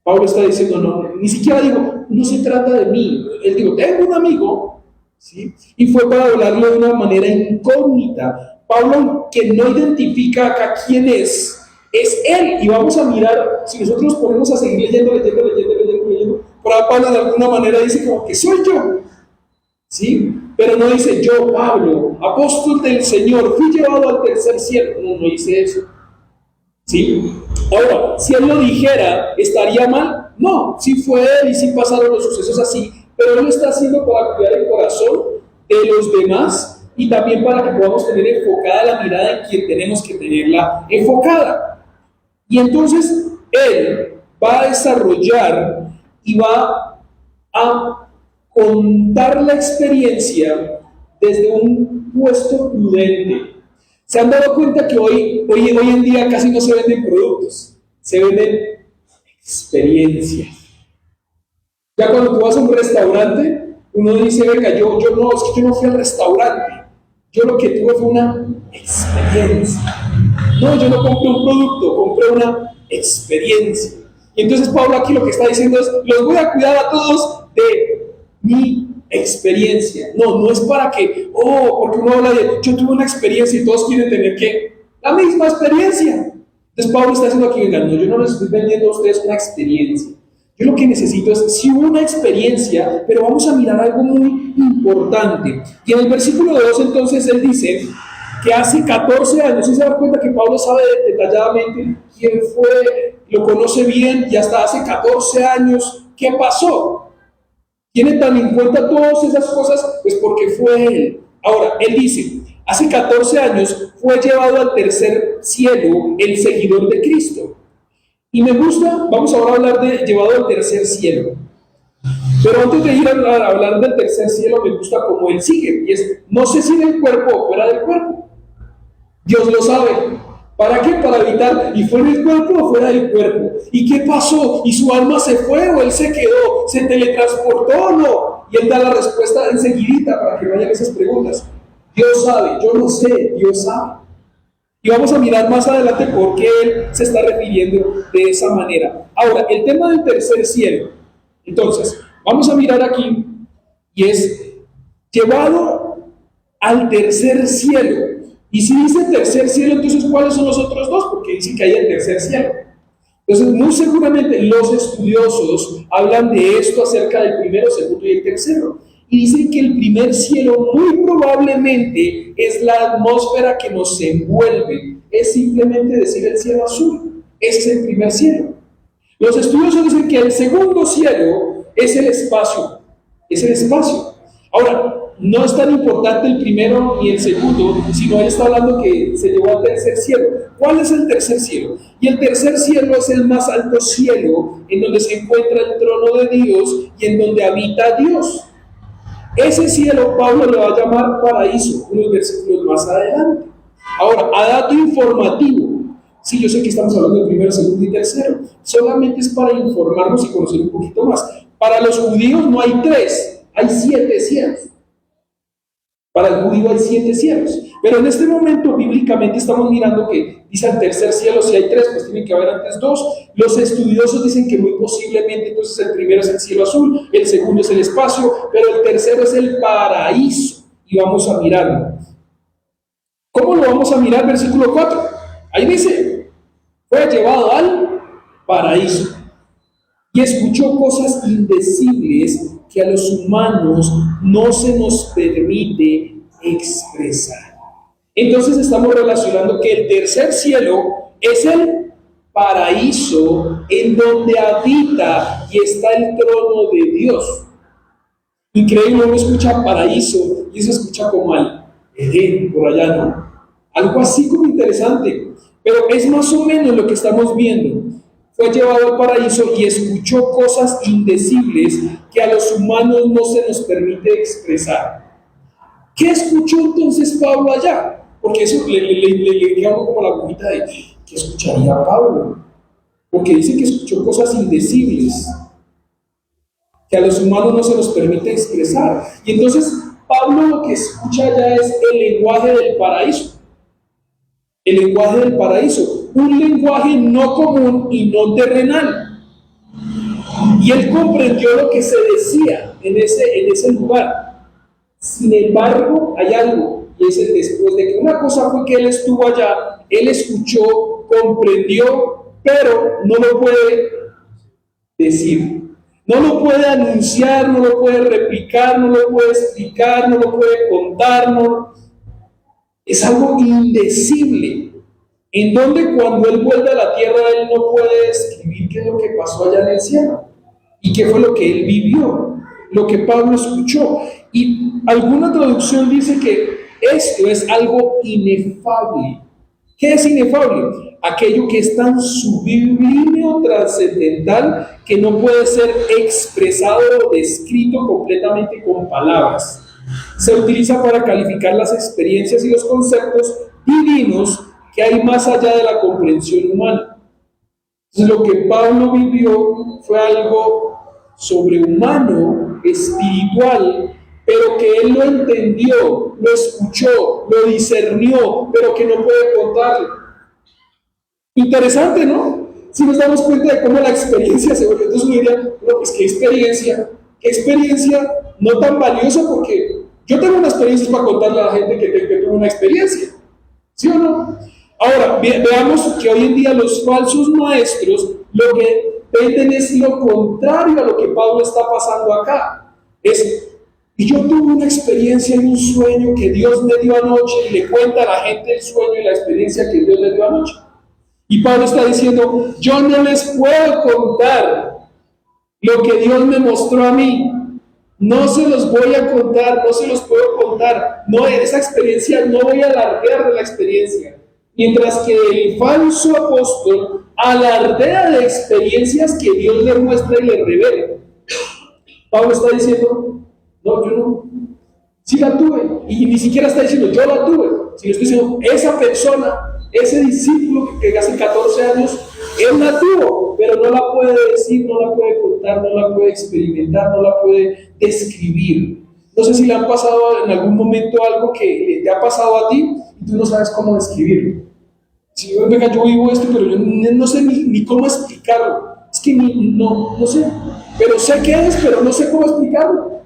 Pablo está diciendo, no, ni siquiera digo, no se trata de mí. Él dijo, tengo un amigo, ¿sí? Y fue para hablarlo de una manera incógnita. Pablo, que no identifica acá quién es él. Y vamos a mirar, si nosotros nos ponemos a seguir leyendo, por ahí Pablo de alguna manera dice como que soy yo, ¿sí? Pero no dice yo, Pablo, apóstol del Señor, fui llevado al tercer cielo. No dice eso, ¿sí? Ahora, si él lo dijera, ¿estaría mal? No, si fue él y si pasaron los sucesos así, pero él lo está haciendo para cuidar el corazón de los demás y también para que podamos tener enfocada la mirada en quien tenemos que tenerla enfocada. Y entonces él va a desarrollar y va a contar la experiencia desde un puesto prudente. ¿Se han dado cuenta que hoy en día casi no se venden productos? Se venden experiencias. Ya cuando tú vas a un restaurante, uno dice, venga, yo no, es que yo no fui al restaurante. Yo lo que tuve fue una experiencia. No, yo no compré un producto, compré una experiencia. Y entonces Pablo aquí lo que está diciendo es, los voy a cuidar a todos de mi experiencia. No es para que, porque uno habla de, yo tuve una experiencia y todos quieren tener que, la misma experiencia. Entonces Pablo está diciendo aquí, venga, no, yo no les estoy vendiendo a ustedes una experiencia. Yo lo que necesito es, sí hubo una experiencia, pero vamos a mirar algo muy importante. Y en el versículo 2 entonces él dice que hace 14 años, ¿sí se da cuenta que Pablo sabe detalladamente quién fue, lo conoce bien y hasta hace 14 años qué pasó? Tiene tan en cuenta todas esas cosas, pues porque fue él. Ahora, él dice, hace 14 años fue llevado al tercer cielo el seguidor de Cristo. Y me gusta, vamos ahora a hablar de llevado al tercer cielo. Pero antes de ir a hablar del tercer cielo, me gusta cómo él sigue. Y es, no sé si del cuerpo o fuera del cuerpo. Dios lo sabe. ¿Para qué? Para evitar, ¿y fue en el cuerpo o fuera del cuerpo? ¿Y qué pasó? ¿Y su alma se fue o él se quedó? ¿Se teletransportó o no? Y él da la respuesta enseguidita para que vayan esas preguntas. Dios sabe, yo no sé, Dios sabe. Y vamos a mirar más adelante por qué él se está refiriendo de esa manera. Ahora, el tema del tercer cielo. Entonces, vamos a mirar aquí, y es llevado al tercer cielo. Y si dice tercer cielo, entonces ¿cuáles son los otros dos? Porque dice que hay el tercer cielo. Entonces, muy seguramente los estudiosos hablan de esto acerca del primero, segundo y el tercero. Y dicen que el primer cielo muy probablemente es la atmósfera que nos envuelve. Es simplemente decir el cielo azul. Ese es el primer cielo. Los estudiosos dicen que el segundo cielo es el espacio. Es el espacio. Ahora, no es tan importante el primero ni el segundo, sino él está hablando que se llevó al tercer cielo. ¿Cuál es el tercer cielo? Y el tercer cielo es el más alto cielo, en donde se encuentra el trono de Dios y en donde habita Dios. Ese cielo Pablo le va a llamar paraíso, unos versículos más adelante. Ahora, a dato informativo, sí, yo sé que estamos hablando del primero, segundo y tercero, solamente es para informarnos y conocer un poquito más. Para los judíos no hay 3, hay 7 cielos. Para el judío hay 7 cielos. Pero en este momento, bíblicamente, estamos mirando que dice el tercer cielo, si hay 3, pues tienen que haber antes 2. Los estudiosos dicen que muy posiblemente, entonces el primero es el cielo azul, el segundo es el espacio, pero el tercero es el paraíso. Y vamos a mirarlo. ¿Cómo lo vamos a mirar? Versículo 4. Ahí dice, fue llevado al paraíso y escuchó cosas indecibles que a los humanos no se nos permite expresar. Entonces estamos relacionando que el tercer cielo es el paraíso en donde habita y está el trono de Dios. Increíble, uno escucha paraíso y se escucha como al Edén, por allá, ¿no? Algo así como interesante, pero es más o menos lo que estamos viendo. Fue llevado al paraíso y escuchó cosas indecibles que a los humanos no se nos permite expresar. ¿Qué escuchó entonces Pablo allá? Porque eso le hago como la agujita de ¿qué escucharía Pablo? Porque dice que escuchó cosas indecibles que a los humanos no se nos permite expresar. Y entonces Pablo lo que escucha allá es el lenguaje del paraíso. El lenguaje del paraíso, un lenguaje no común y no terrenal. Y él comprendió lo que se decía en ese lugar. Sin embargo, hay algo, y es el después de que una cosa fue que él estuvo allá, él escuchó, comprendió, pero no lo puede decir. No lo puede anunciar, no lo puede replicar, no lo puede explicar, no lo puede contar, no. Es algo indecible, en donde cuando él vuelve a la tierra, él no puede describir qué es lo que pasó allá en el cielo, y qué fue lo que él vivió, lo que Pablo escuchó. Y alguna traducción dice que esto es algo inefable. ¿Qué es inefable? Aquello que es tan sublime o trascendental que no puede ser expresado o descrito completamente con palabras. Se utiliza para calificar las experiencias y los conceptos divinos que hay más allá de la comprensión humana. Entonces, lo que Pablo vivió fue algo sobrehumano, espiritual, pero que él lo entendió, lo escuchó, lo discernió, pero que no puede contarlo. Interesante, ¿no? Si nos damos cuenta de cómo la experiencia se vuelve. Entonces uno diría, no, pues qué experiencia no tan valiosa, porque yo tengo una experiencia para contarle a la gente que tuvo una experiencia, ¿sí o no? Ahora, veamos que hoy en día los falsos maestros lo que venden es lo contrario a lo que Pablo está pasando acá. Y yo tuve una experiencia en un sueño que Dios me dio anoche, y le cuenta a la gente el sueño y la experiencia que Dios le dio anoche. Y Pablo está diciendo, yo no les puedo contar lo que Dios me mostró a mí. No se los voy a contar, no se los puedo contar. No, esa experiencia, no voy a alardear de la experiencia. Mientras que el falso apóstol alardea de experiencias que Dios le muestra y le revela. Pablo está diciendo, no, yo no. Sí la tuve. Y ni siquiera está diciendo, yo la tuve. Sino estoy diciendo, esa persona, ese discípulo que hace 14 años, él la tuvo, pero no la puede decir, no la puede contar, no la puede experimentar, no la puede describir. No sé si le han pasado en algún momento algo que te ha pasado a ti y tú no sabes cómo describirlo. Si yo, venga, yo vivo esto, pero yo no sé ni cómo explicarlo. Es que no sé. Pero sé qué es, pero no sé cómo explicarlo.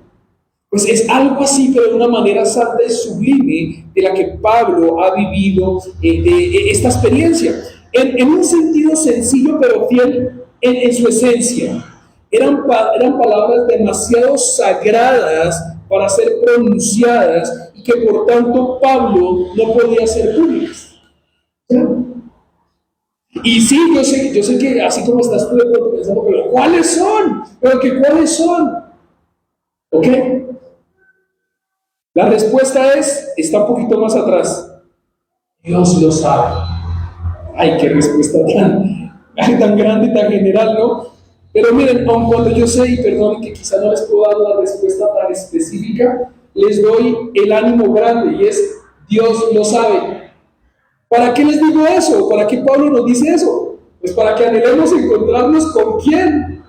Pues es algo así, pero de una manera santa y sublime de la que Pablo ha vivido esta experiencia. En un sentido sencillo, pero fiel en su esencia. Eran palabras demasiado sagradas para ser pronunciadas y que por tanto Pablo no podía ser públicas. Y sí, yo sé que así como estás tú de pronto pensando, pero ¿cuáles son? ¿Cuáles son? ¿Ok? La respuesta está un poquito más atrás. Dios lo sabe. Ay, qué respuesta tan grande, tan general, ¿no? Pero miren, aun cuando yo sé, y perdonen que quizá no les puedo dar una respuesta tan específica, les doy el ánimo grande y es, Dios lo sabe. ¿Para qué les digo eso? ¿Para qué Pablo nos dice eso? Pues para que anhelemos encontrarnos con ¿quién?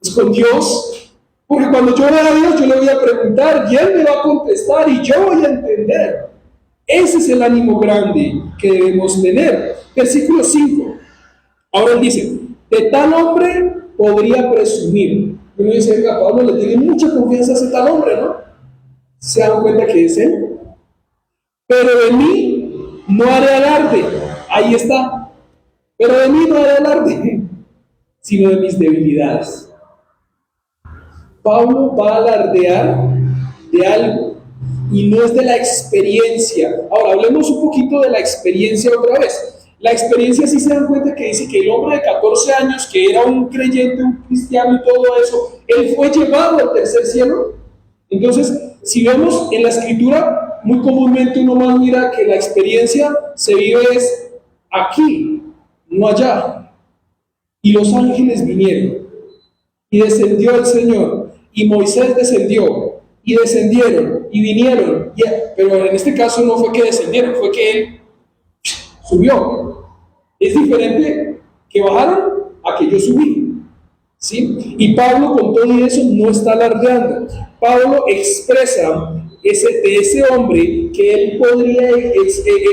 Pues con Dios. Porque cuando yo vea a Dios, yo le voy a preguntar y Él me va a contestar y yo voy a entender. Ese es el ánimo grande que debemos tener. Versículo 5. Ahora él dice, de tal hombre podría presumir. Y uno dice, venga, Pablo le tiene mucha confianza a ese tal hombre, ¿no? Se dan cuenta que es él. Pero de mí no haré alarde. Ahí está. Pero de mí no haré alarde, sino de mis debilidades. Pablo va a alardear de algo y no es de la experiencia. Ahora, hablemos un poquito de la experiencia otra vez. La experiencia, sí se dan cuenta que dice que el hombre de 14 años, que era un creyente, un cristiano y todo eso, él fue llevado al tercer cielo. Entonces, si vemos en la escritura, muy comúnmente uno más mira que la experiencia se vive es aquí, no allá. Y los ángeles vinieron, y descendió el Señor, y Moisés descendió, y descendieron, y vinieron. Pero en este caso no fue que descendieron, fue que él subió. Es diferente que bajaron a que yo subí, ¿sí? Y Pablo con todo eso no está alardeando. Pablo expresa de ese hombre que él podría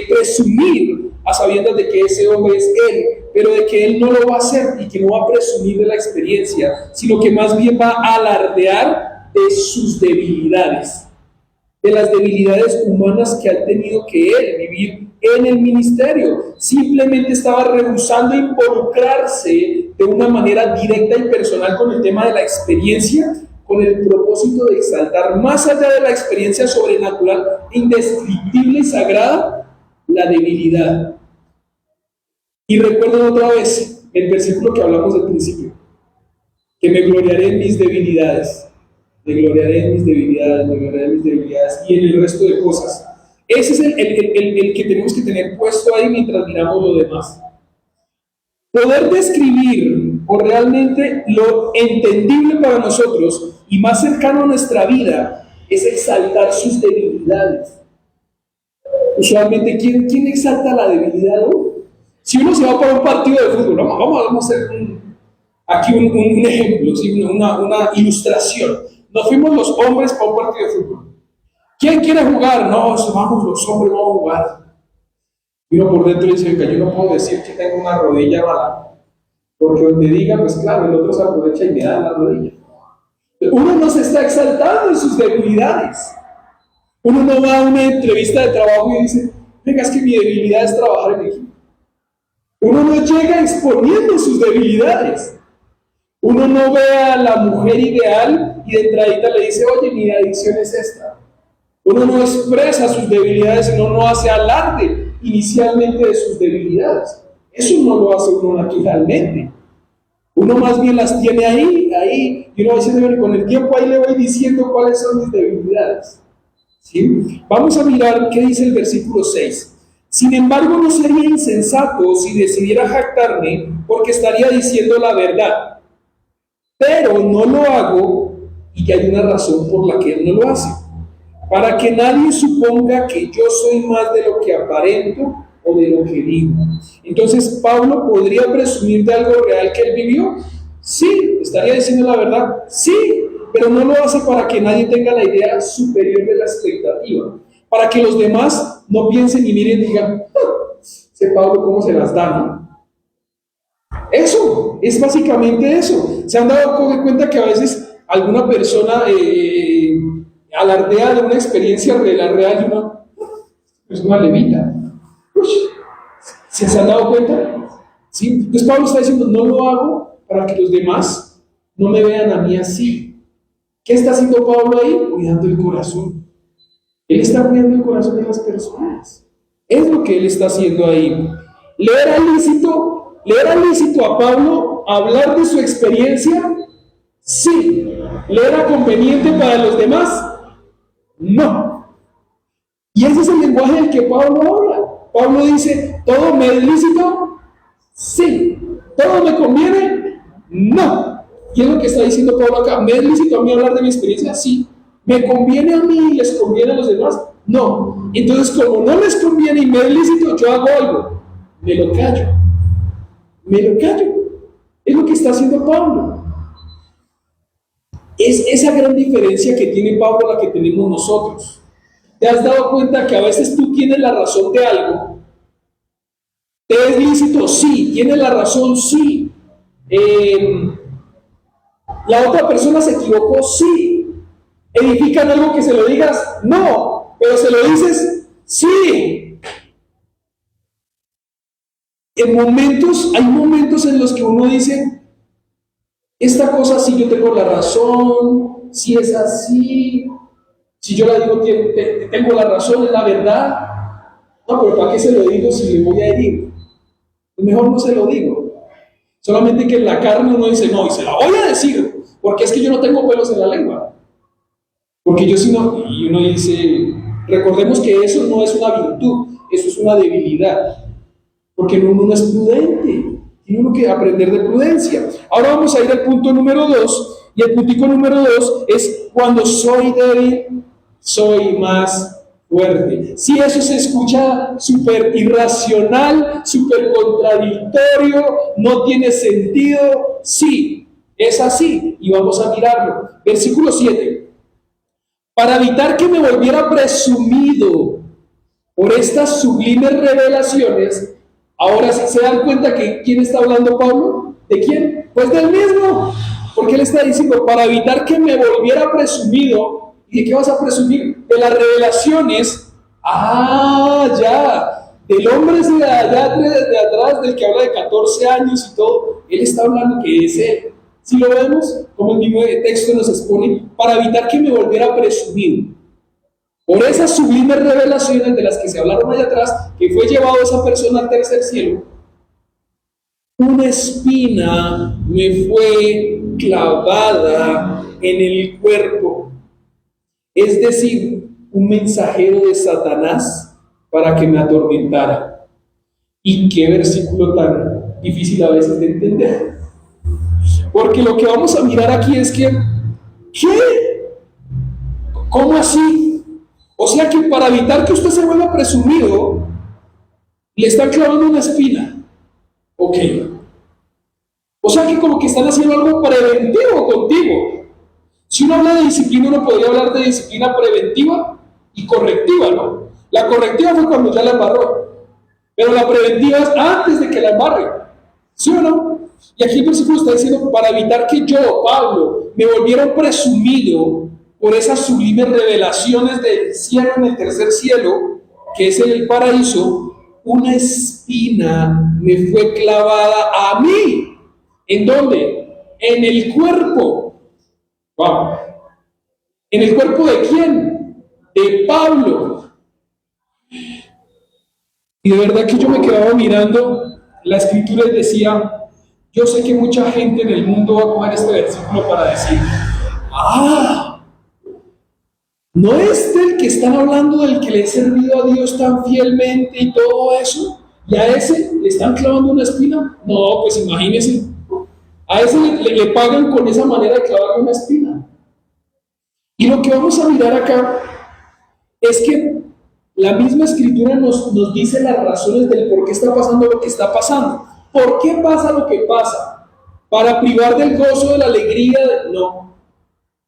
presumir a sabiendas de que ese hombre es él, pero de que él no lo va a hacer y que no va a presumir de la experiencia, sino que más bien va a alardear de sus debilidades, de las debilidades humanas que ha tenido que él vivir en el ministerio. Simplemente estaba rehusando involucrarse de una manera directa y personal con el tema de la experiencia, con el propósito de exaltar más allá de la experiencia sobrenatural, indescriptible y sagrada, la debilidad. Y recuerden otra vez el versículo que hablamos al principio, que me gloriaré en mis debilidades. Me gloriaré en mis debilidades, me gloriaré en mis debilidades y en el resto de cosas. Ese es el que tenemos que tener puesto ahí mientras miramos lo demás. Poder describir o realmente lo entendible para nosotros y más cercano a nuestra vida es exaltar sus debilidades. Usualmente, ¿quién exalta la debilidad? Si uno se va para un partido de fútbol, vamos a hacer aquí un ejemplo, ¿sí? una ilustración. Nos fuimos los hombres para un partido de fútbol. ¿Quién quiere jugar? No, vamos los hombres, vamos a jugar. Y uno por dentro dice, venga, yo no puedo decir que tengo una rodilla mala, porque donde diga, pues claro, el otro se aprovecha y me da la rodilla. Uno no se está exaltando en sus debilidades. Uno no va a una entrevista de trabajo y dice, venga, es que mi debilidad es trabajar en equipo. Uno no llega exponiendo sus debilidades. Uno no ve a la mujer ideal y de entradita le dice, oye, mi adicción es esta. Uno no expresa sus debilidades, sino no hace alarde inicialmente de sus debilidades. Eso no lo hace uno naturalmente. Uno más bien las tiene ahí, y uno va diciendo, con el tiempo ahí le voy diciendo cuáles son mis debilidades. ¿Sí? Vamos a mirar qué dice el versículo 6. Sin embargo, no sería insensato si decidiera jactarme, porque estaría diciendo la verdad. Pero no lo hago, y hay una razón por la que él no lo hace. Para que nadie suponga que yo soy más de lo que aparento o de lo que digo. Entonces, ¿Pablo podría presumir de algo real que él vivió? Sí. ¿Estaría diciendo la verdad? Sí. Pero no lo hace para que nadie tenga la idea superior de la expectativa. Para que los demás no piensen y miren y digan, ese Pablo cómo se las da, ¿no? Eso, es básicamente eso. ¿Se han dado cuenta que a veces alguna persona alardea de una experiencia real y una persona levita? ¿Se han dado cuenta? ¿Sí? Entonces Pablo está diciendo, no lo hago para que los demás no me vean a mí así. ¿Qué está haciendo Pablo ahí? Cuidando el corazón. Él está cuidando el corazón de las personas. Es lo que él está haciendo ahí. ¿Le era lícito a Pablo hablar de su experiencia? Sí. ¿Le era conveniente para los demás? No. Y ese es el lenguaje del que Pablo habla. Pablo dice, ¿todo me es lícito? Sí. ¿Todo me conviene? No. ¿Y es lo que está diciendo Pablo acá? ¿Me es lícito a mí hablar de mi experiencia? Sí. ¿Me conviene a mí y les conviene a los demás? No. Entonces, como no les conviene y me es lícito, yo hago algo. Me lo callo. Es lo que está haciendo Pablo. Es esa gran diferencia que tiene Pablo la que tenemos nosotros. ¿Te has dado cuenta que a veces tú tienes la razón de algo? ¿Te es lícito? Sí. ¿Tienes la razón? Sí. ¿La otra persona se equivocó? Sí. ¿Edifican algo que se lo digas? No. ¿Pero se lo dices? Sí. Hay momentos en los que uno dice, esta cosa sí yo tengo la razón, si es así, si yo la digo tengo la razón, es la verdad. No, pero ¿para qué se lo digo si le voy a herir? Mejor no se lo digo. Solamente que en la carne uno dice, no, y se la voy a decir, porque es que yo no tengo pelos en la lengua. Porque yo si no, y uno dice, recordemos que eso no es una virtud, eso es una debilidad. Porque uno no es prudente, tiene uno que aprender de prudencia. Ahora vamos a ir al punto número 2, y el puntico número 2 es cuando soy débil, soy más fuerte. Si eso se escucha súper irracional, súper contradictorio, no tiene sentido, sí, es así, y vamos a mirarlo. Versículo 7. Para evitar que me volviera presumido por estas sublimes revelaciones. Ahora sí se dan cuenta que ¿quién está hablando Pablo? ¿De quién? Pues del mismo. Porque él está diciendo, para evitar que me volviera presumido. ¿Y de qué vas a presumir? De las revelaciones. Ya. Del hombre de allá de atrás, del que habla de 14 años y todo. Él está hablando que es él. Si lo vemos, como el mismo texto nos expone, para evitar que me volviera presumido. Por esas sublimes revelaciones de las que se hablaron allá atrás, que fue llevado esa persona al tercer cielo, una espina me fue clavada en el cuerpo. Es decir, un mensajero de Satanás para que me atormentara. Y qué versículo tan difícil a veces de entender. Porque lo que vamos a mirar aquí es que, ¿qué? ¿Cómo así? O sea que para evitar que usted se vuelva presumido, le están clavando una espina. Ok. O sea que como que están haciendo algo preventivo contigo. Si uno habla de disciplina, uno podría hablar de disciplina preventiva y correctiva, ¿no? La correctiva fue cuando ya la embarró. Pero la preventiva es antes de que la embarre. ¿Sí o no? Y aquí el versículo está diciendo, para evitar que yo, Pablo, me volviera presumido por esas sublimes revelaciones del cielo en el tercer cielo, que es el paraíso, una espina me fue clavada a mí. ¿En dónde? En el cuerpo. Wow. ¿En el cuerpo de quién? De Pablo. Y de verdad que yo me quedaba mirando la escritura y decía, yo sé que mucha gente en el mundo va a coger este versículo para decir, ¿no es del que están hablando, del que le he servido a Dios tan fielmente y todo eso? ¿Y a ese le están clavando una espina? No, pues imagínense. A ese le pagan con esa manera de clavar una espina. Y lo que vamos a mirar acá es que la misma escritura nos dice las razones del por qué está pasando lo que está pasando. ¿Por qué pasa lo que pasa? ¿Para privar del gozo, de la alegría? No.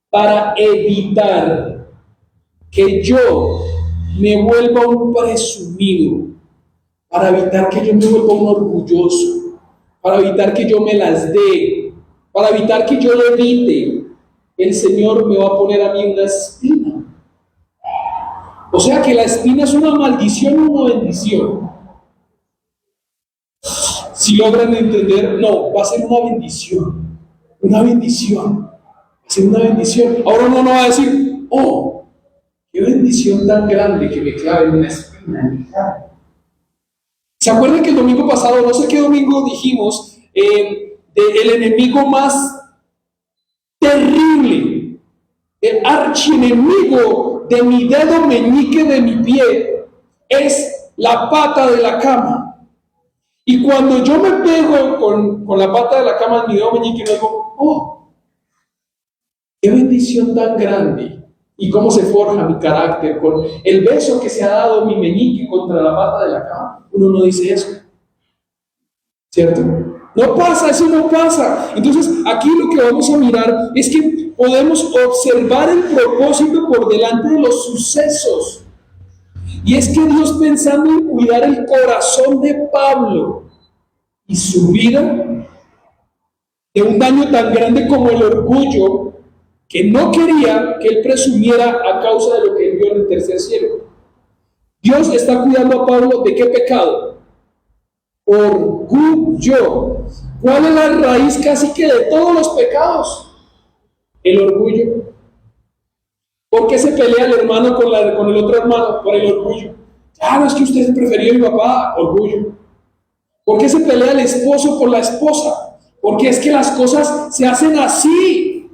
Para evitar que yo me vuelva un presumido, para evitar que yo me vuelva un orgulloso, para evitar que yo me las dé, para evitar que yo le evite, el Señor me va a poner a mí una espina. O sea que la espina es una maldición o una bendición. Si logran entender, no, va a ser una bendición. Una bendición. Va a ser una bendición. Ahora uno no va a decir, oh, qué bendición tan grande que me claven una espina en mi carne. ¿Se acuerdan que el domingo pasado, no sé qué domingo dijimos, el enemigo más terrible, el archienemigo de mi dedo meñique de mi pie, es la pata de la cama? Y cuando yo me pego con la pata de la cama en mi dedo meñique, no digo, oh, qué bendición tan grande. Y cómo se forja mi carácter con el beso que se ha dado mi meñique contra la pata de la cama. Uno no dice eso, ¿cierto? No pasa, eso no pasa. Entonces aquí lo que vamos a mirar es que podemos observar el propósito por delante de los sucesos. Y es que Dios, pensando en cuidar el corazón de Pablo y su vida de un daño tan grande como el orgullo, que no quería que él presumiera a causa de lo que él vio en el tercer cielo. Dios está cuidando a Pablo ¿de qué pecado? Orgullo. ¿Cuál es la raíz casi que de todos los pecados? El orgullo. ¿Por qué se pelea el hermano con el otro hermano? Por el orgullo. No, es que usted prefirió a mi papá. Orgullo. ¿Por qué se pelea el esposo con la esposa? Porque es que las cosas se hacen así.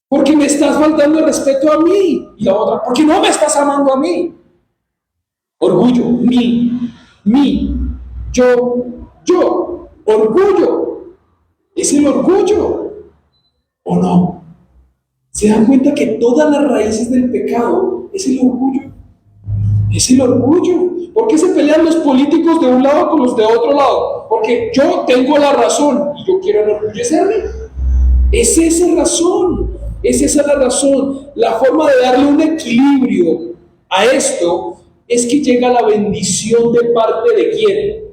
Porque me estás faltando el respeto a mí. Y la otra, porque no me estás amando a mí. Orgullo, yo. Orgullo. ¿Es el orgullo o no? ¿Se dan cuenta que todas las raíces del pecado es el orgullo? Es el orgullo. ¿Por qué se pelean los políticos de un lado con los de otro lado? Porque yo tengo la razón y yo quiero enorgullecerme. Es esa razón. Es esa la razón. La forma de darle un equilibrio a esto es que llega la bendición de parte de ¿quién?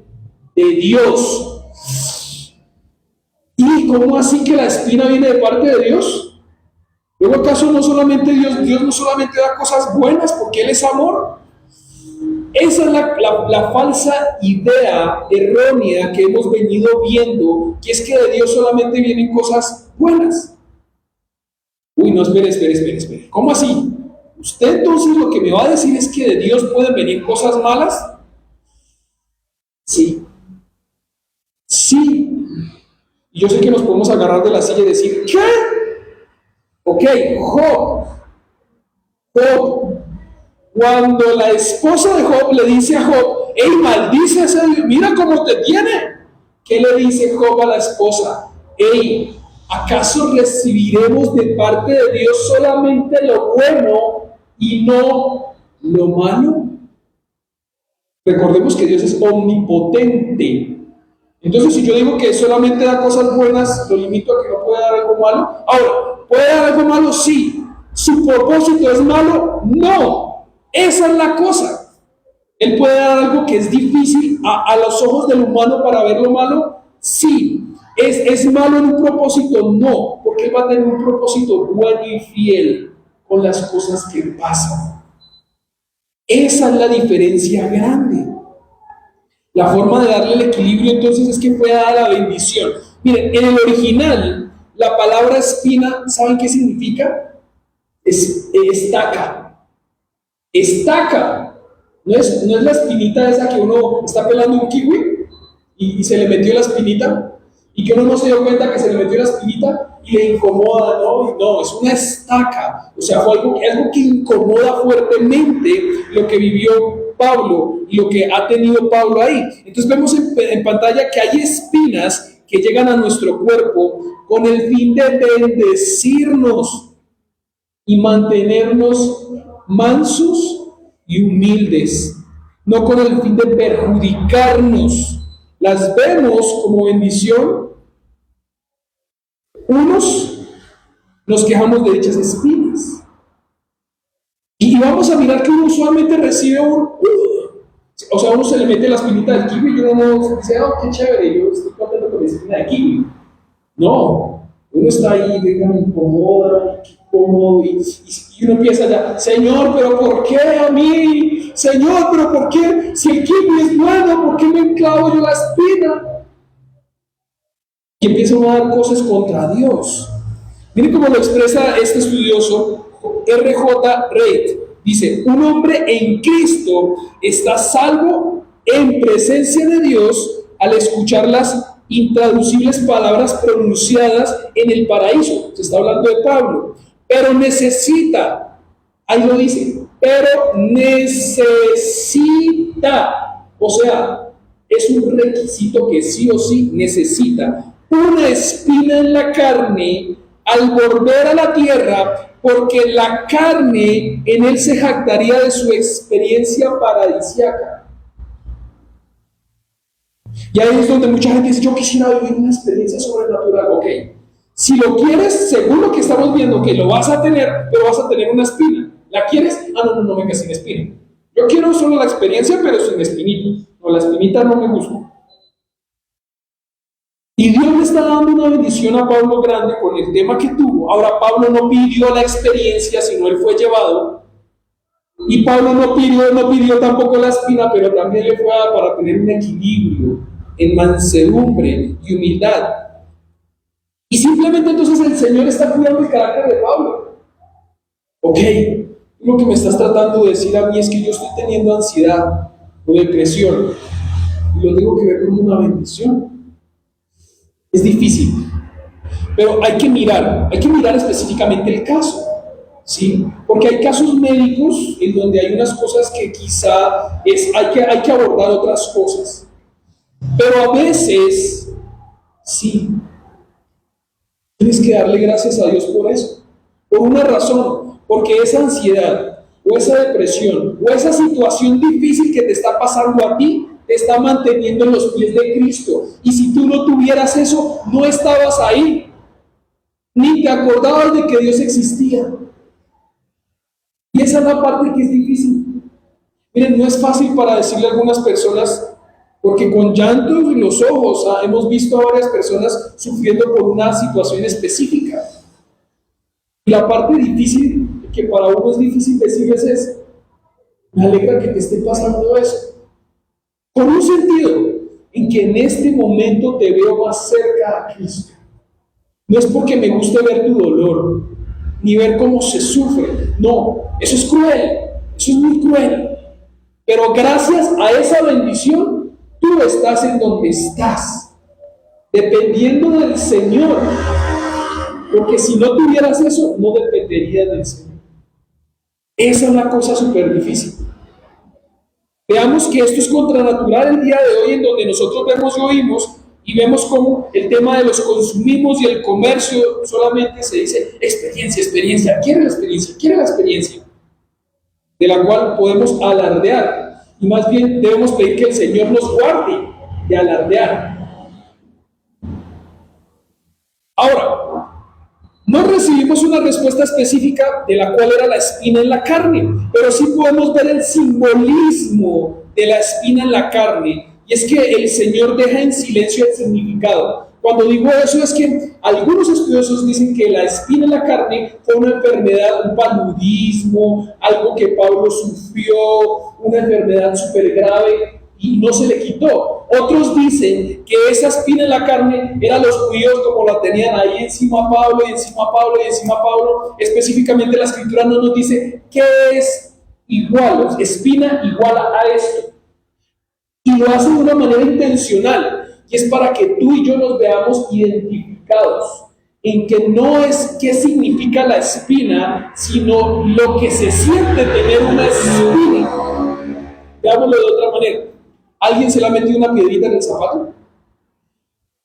De Dios. ¿Y cómo así que la espina viene de parte de Dios? Luego, ¿acaso no solamente Dios no solamente da cosas buenas porque Él es amor? Esa es la falsa idea errónea que hemos venido viendo, que es que de Dios solamente vienen cosas buenas. Uy, no, espere. ¿Cómo así? ¿Usted entonces lo que me va a decir es que de Dios pueden venir cosas malas? Sí. Y yo sé que nos podemos agarrar de la silla y decir, ¿qué? Ok, Job. Cuando la esposa de Job le dice a Job, hey, maldice a ese Dios, mira cómo te tiene. ¿Qué le dice Job a la esposa? Hey, ¿acaso recibiremos de parte de Dios solamente lo bueno y no lo malo? Recordemos que Dios es omnipotente. Entonces, si yo digo que solamente da cosas buenas, lo limito a que no puede dar algo malo. Ahora, ¿puede dar algo malo? Sí. ¿Su propósito es malo? No. Esa es la cosa. ¿Él puede dar algo que es difícil a los ojos del humano para verlo malo? Sí. ¿Es malo en un propósito? No, porque Él va a tener un propósito bueno y fiel con las cosas que pasan. Esa es la diferencia grande. La forma de darle el equilibrio entonces es que pueda dar la bendición. Miren, en el original, la palabra espina, ¿saben qué significa? Es estaca. Estaca. ¿No es la espinita esa que uno está pelando un kiwi y se le metió la espinita? Y que uno no se dio cuenta que se le metió la espinita y le incomoda, ¿no? No, es una estaca. O sea, fue algo que incomoda fuertemente lo que vivió Pablo y lo que ha tenido Pablo ahí. Entonces vemos en pantalla que hay espinas que llegan a nuestro cuerpo con el fin de bendecirnos y mantenernos mansos y humildes, no con el fin de perjudicarnos. Las vemos como bendición. Unos nos quejamos de dichas espinas. Y vamos a mirar que uno usualmente recibe o sea, uno se le mete la espinita del kiwi y uno no dice, oh, qué chévere, yo estoy contento con mi espina de kiwi. No, uno está ahí, venga, me incomoda, qué cómodo, y uno empieza ya, Señor, pero ¿por qué a mí? Señor, pero ¿por qué? Si el kiwi es bueno, ¿por qué me enclavo yo la espina? Y empieza uno a dar cosas contra Dios. Miren cómo lo expresa este estudioso, R.J. Reid. Dice, un hombre en Cristo está salvo en presencia de Dios al escuchar las intraducibles palabras pronunciadas en el paraíso. Se está hablando de Pablo. Pero necesita, ahí lo dice, pero necesita, o sea, es un requisito que sí o sí necesita una espina en la carne al volver a la tierra, porque la carne en él se jactaría de su experiencia paradisíaca. Y ahí es donde mucha gente dice, yo quisiera vivir una experiencia sobrenatural. Ok, Si lo quieres, seguro que estamos viendo que lo vas a tener, pero vas a tener una espina. ¿La quieres? Ah, no, no, no, venga, sin espina. Yo quiero solo la experiencia, pero sin espinita. No, la espinita no me gusta. Y Dios le está dando una bendición a Pablo grande con el tema que tuvo. Ahora Pablo no pidió la experiencia, sino él fue llevado. Y Pablo no pidió tampoco la espina, pero también le fue dada para tener un equilibrio en mansedumbre y humildad. Y simplemente entonces el Señor está cuidando el carácter de Pablo. Ok, lo que me estás tratando de decir a mí es que yo estoy teniendo ansiedad o depresión. Y lo tengo que ver como una bendición. Es difícil, pero hay que mirar específicamente el caso, ¿sí? Porque hay casos médicos en donde hay unas cosas que quizá hay que abordar otras cosas, pero a veces, sí, tienes que darle gracias a Dios por eso, por una razón, porque esa ansiedad, o esa depresión, o esa situación difícil que te está pasando a ti, te está manteniendo en los pies de Cristo. Y si tú no tuvieras eso, no estabas ahí, ni te acordabas de que Dios existía. Y esa es la parte que es difícil. Miren, no es fácil para decirle a algunas personas, porque con llanto en los ojos hemos visto a varias personas sufriendo por una situación específica. Y la parte difícil, que para uno es difícil decirles es, me alegra que te esté pasando eso. Con un sentido en que en este momento te veo más cerca a Cristo. No es porque me guste ver tu dolor, ni ver cómo se sufre. No, eso es cruel, eso es muy cruel. Pero gracias a esa bendición, tú estás en donde estás, dependiendo del Señor. Porque si no tuvieras eso, no dependerías del Señor. Esa es una cosa súper difícil. Veamos que esto es contranatural el día de hoy, en donde nosotros vemos y oímos y vemos cómo el tema de los consumimos y el comercio solamente se dice experiencia, quiere la experiencia, de la cual podemos alardear, y más bien debemos pedir que el Señor nos guarde de alardear. Ahora, no recibimos una respuesta específica de la cual era la espina en la carne, pero sí podemos ver el simbolismo de la espina en la carne, y es que el Señor deja en silencio el significado. Cuando digo eso es que algunos estudiosos dicen que la espina en la carne fue una enfermedad, un paludismo, algo que Pablo sufrió, una enfermedad súper grave, y no se le quitó. Otros dicen que esa espina en la carne eran los judíos como la tenían ahí encima a Pablo y encima a Pablo y encima a Pablo. Específicamente la escritura no nos dice qué es igual, espina igual a esto. Y lo hace de una manera intencional, y es para que tú y yo nos veamos identificados en que no es qué significa la espina, sino lo que se siente tener una espina. Veámoslo de otra manera. ¿Alguien se le ha metido una piedrita en el zapato?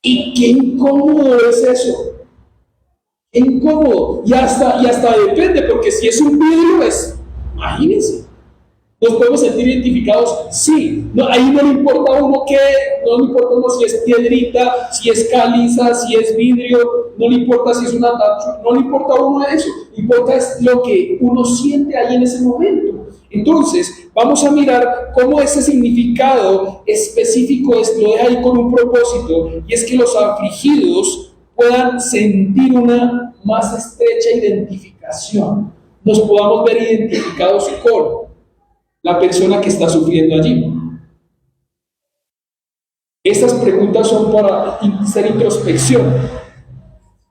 ¿Y qué incómodo es eso? Qué incómodo. Y hasta depende, porque si es un vidrio, imagínense. ¿Nos podemos sentir identificados? Sí. No, ahí no le importa a uno qué, no le importa a uno si es piedrita, si es caliza, si es vidrio, no le importa si es una tachu, no le importa a uno eso. Lo que importa es lo que uno siente ahí en ese momento. Entonces, vamos a mirar cómo ese significado específico lo deja ahí con un propósito, y es que los afligidos puedan sentir una más estrecha identificación, nos podamos ver identificados con la persona que está sufriendo allí. Estas preguntas son para hacer introspección.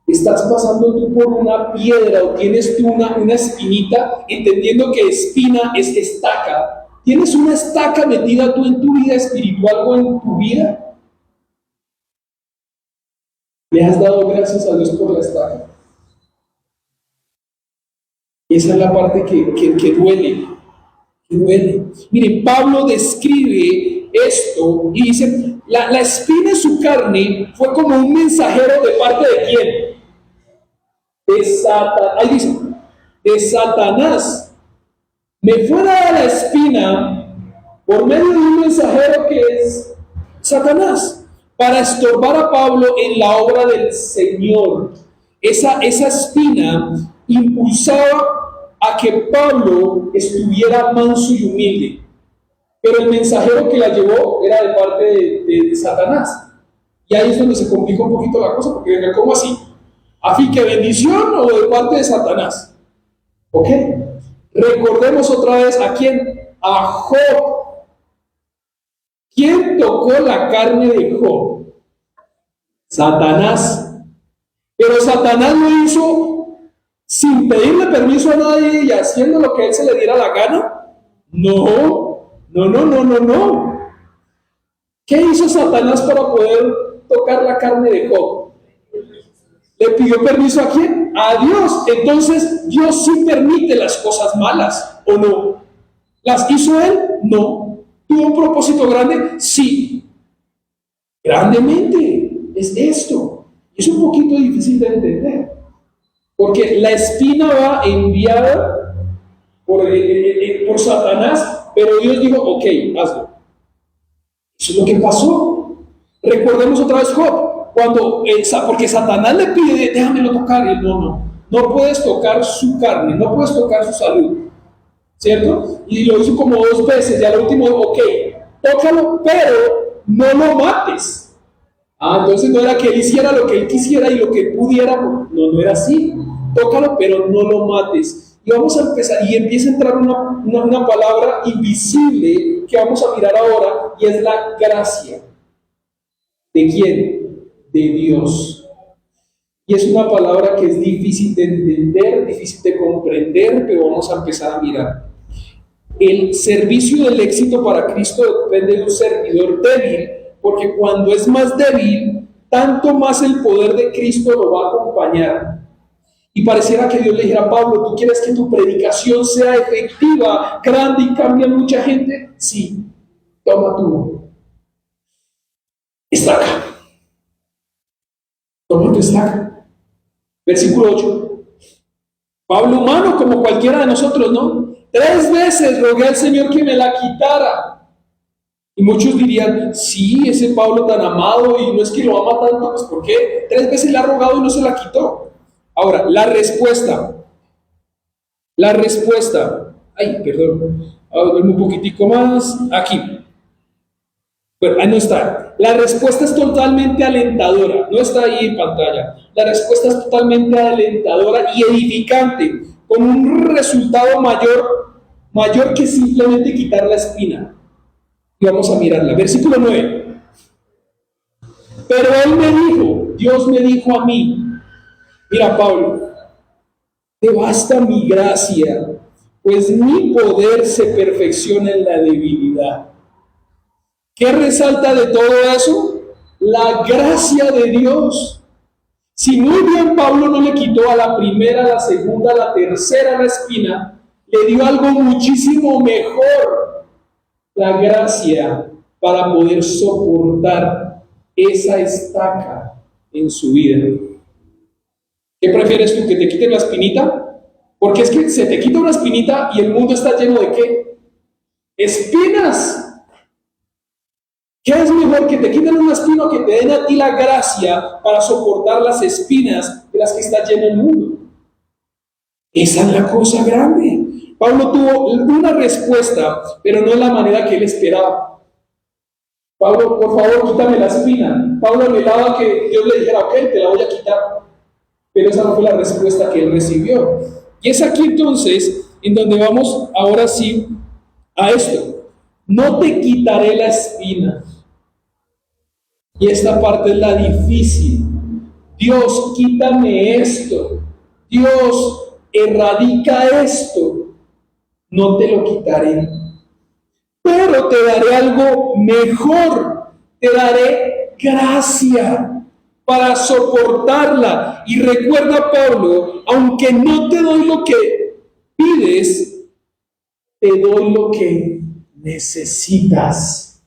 ¿Estás pasando tú por una piedra o tienes tú una espinita? Entendiendo que espina es estaca. ¿Tienes una estaca metida tú en tu vida espiritual o en tu vida? ¿Le has dado gracias a Dios por la estaca? Esa es la parte que duele. Miren, Pablo describe esto y dice, la espina en su carne fue como un mensajero de parte de ¿quién? De Satanás. Ahí dice, de Satanás. Me fue dada la espina por medio de un mensajero que es Satanás, para estorbar a Pablo en la obra del Señor. esa espina impulsaba a que Pablo estuviera manso y humilde. Pero el mensajero que la llevó era de parte de Satanás. Y ahí es donde se complica un poquito la cosa, porque venga, ¿cómo así? ¿A fin que bendición o de parte de Satanás? ¿Ok? Recordemos otra vez a quién, a Job. ¿Quién tocó la carne de Job? Satanás. Pero Satanás lo hizo sin pedirle permiso a nadie y haciendo lo que a él se le diera la gana. No, no, no, no, no, no. ¿Qué hizo Satanás para poder tocar la carne de Job? ¿Le pidió permiso a quién? A Dios. Entonces, Dios sí permite las cosas malas, ¿o no? ¿Las hizo él? No. ¿Tuvo un propósito grande? Sí. Grandemente. Es esto. Es un poquito difícil de entender. Porque la espina va enviada por Satanás, pero Dios dijo, ok, hazlo. Eso es lo que pasó. Recordemos otra vez Job, porque Satanás le pide, déjamelo tocar, y él no puedes tocar su carne, no puedes tocar su salud, ¿cierto? Y lo hizo como 2 veces, y al último, ok, tócalo, pero no lo mates. Entonces no era que él hiciera lo que él quisiera y lo que él pudiera, no era así. Tócalo, pero no lo mates. Y vamos a empezar, y empieza a entrar una palabra invisible que vamos a mirar ahora, y es la gracia. ¿De quién? De Dios. Y es una palabra que es difícil de entender, difícil de comprender, pero vamos a empezar a mirar. El servicio del éxito para Cristo depende de un servidor débil, porque cuando es más débil, tanto más el poder de Cristo lo va a acompañar. Y pareciera que Dios le dijera a Pablo, ¿tú quieres que tu predicación sea efectiva, grande y cambie a mucha gente? Sí, toma tú. Estaca. Toma tu estaca. Versículo 8. Pablo, humano como cualquiera de nosotros, ¿no? 3 veces rogué al Señor que me la quitara. Y muchos dirían, sí, ese Pablo tan amado y no es que lo ama tanto, pues ¿por qué? 3 veces le ha rogado y no se la quitó. Ahora, la respuesta, perdón, a ver un poquitico más, aquí. Bueno, ahí no está. La respuesta es totalmente alentadora, no está ahí en pantalla. La respuesta es totalmente alentadora y edificante, con un resultado mayor que simplemente quitar la espina. Y vamos a mirarla. Versículo 9. Pero Dios me dijo a mí, mira Pablo, te basta mi gracia, pues mi poder se perfecciona en la debilidad. ¿Qué resalta de todo eso? La gracia de Dios. Si muy bien Pablo no le quitó a la primera, a la segunda, a la tercera la espina, le dio algo muchísimo mejor, la gracia para poder soportar esa estaca en su vida. ¿Qué prefieres tú, que te quiten la espinita? Porque es que se te quita una espinita y el mundo está lleno de ¿qué? Espinas. ¿Qué es mejor, que te quiten una espina o que te den a ti la gracia para soportar las espinas de las que está lleno el mundo? Esa es la cosa grande. Pablo tuvo una respuesta, pero no de la manera que él esperaba. Pablo, por favor, quítame la espina. Pablo anhelaba que Dios le dijera, ok, te la voy a quitar. Pero esa no fue la respuesta que él recibió. Y es aquí entonces en donde vamos ahora sí a esto. No te quitaré la espina. Y esta parte es la difícil. Dios, quítame esto. Dios, erradica esto. No te lo quitaré. Pero te daré algo mejor. Te daré gracia para soportarla. Y recuerda, Pablo, aunque no te doy lo que pides, te doy lo que necesitas.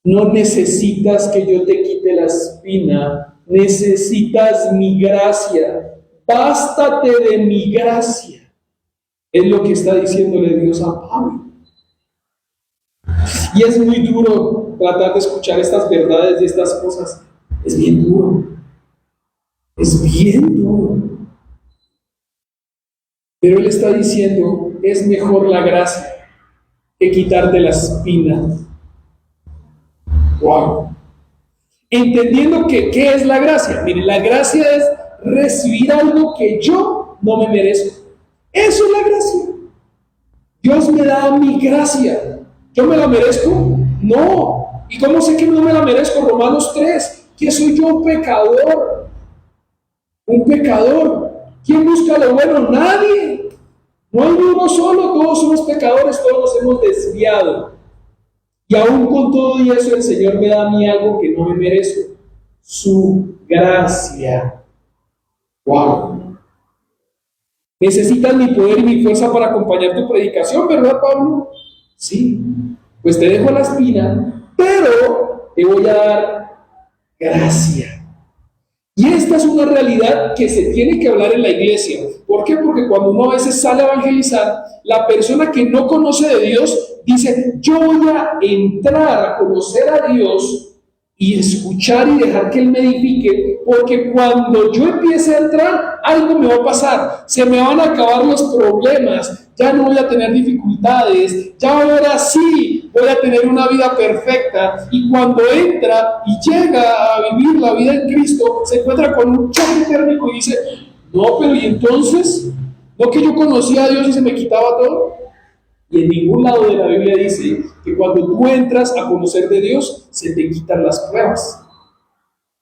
No necesitas que yo te quite la espina, necesitas mi gracia. Bástate de mi gracia. Es lo que está diciéndole Dios a Pablo. Y es muy duro tratar de escuchar estas verdades y estas cosas. Es bien duro. Es bien duro. Pero él está diciendo, es mejor la gracia que quitarte la espina. ¡Wow! Entendiendo que, ¿qué es la gracia? Miren, la gracia es recibir algo que yo no me merezco. Eso es la gracia. Dios me da mi gracia. ¿Yo me la merezco? No. ¿Y cómo sé que no me la merezco? Romanos 3, que soy yo un pecador. Un pecador. ¿Quién busca lo bueno? Nadie. No hay uno solo, todos somos pecadores, todos nos hemos desviado. Y aún con todo y eso, el Señor me da a mí algo que no me merezco. Su gracia. ¡Wow! Necesitas mi poder y mi fuerza para acompañar tu predicación, ¿verdad, Pablo? Sí. Pues te dejo la espina, pero te voy a dar gracia. Y esta es una realidad que se tiene que hablar en la iglesia. ¿Por qué? Porque cuando uno a veces sale a evangelizar, la persona que no conoce de Dios dice, yo voy a entrar a conocer a Dios y escuchar y dejar que Él me edifique, porque cuando yo empiece a entrar, algo me va a pasar, se me van a acabar los problemas, ya no voy a tener dificultades, ya ahora sí voy a tener una vida perfecta, y cuando entra y llega a vivir la vida en Cristo, se encuentra con un choque térmico y dice, no, pero ¿y entonces? ¿No que yo conocía a Dios y se me quitaba todo? Y en ningún lado de la Biblia dice que cuando tú entras a conocer de Dios, se te quitan las pruebas.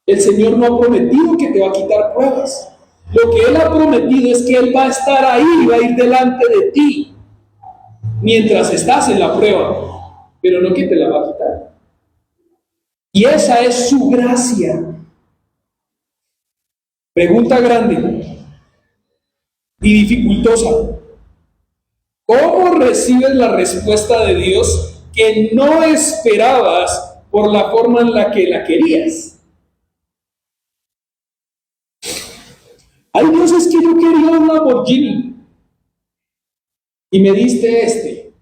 El Señor no ha prometido que te va a quitar pruebas. Lo que Él ha prometido es que Él va a estar ahí, va a ir delante de ti mientras estás en la prueba, pero no que te la va a quitar. Y esa es su gracia. Pregunta grande y dificultosa. ¿Cómo recibes la respuesta de Dios que no esperabas por la forma en la que la querías? Hay Dios, es que yo quería un Lamborghini y me diste este.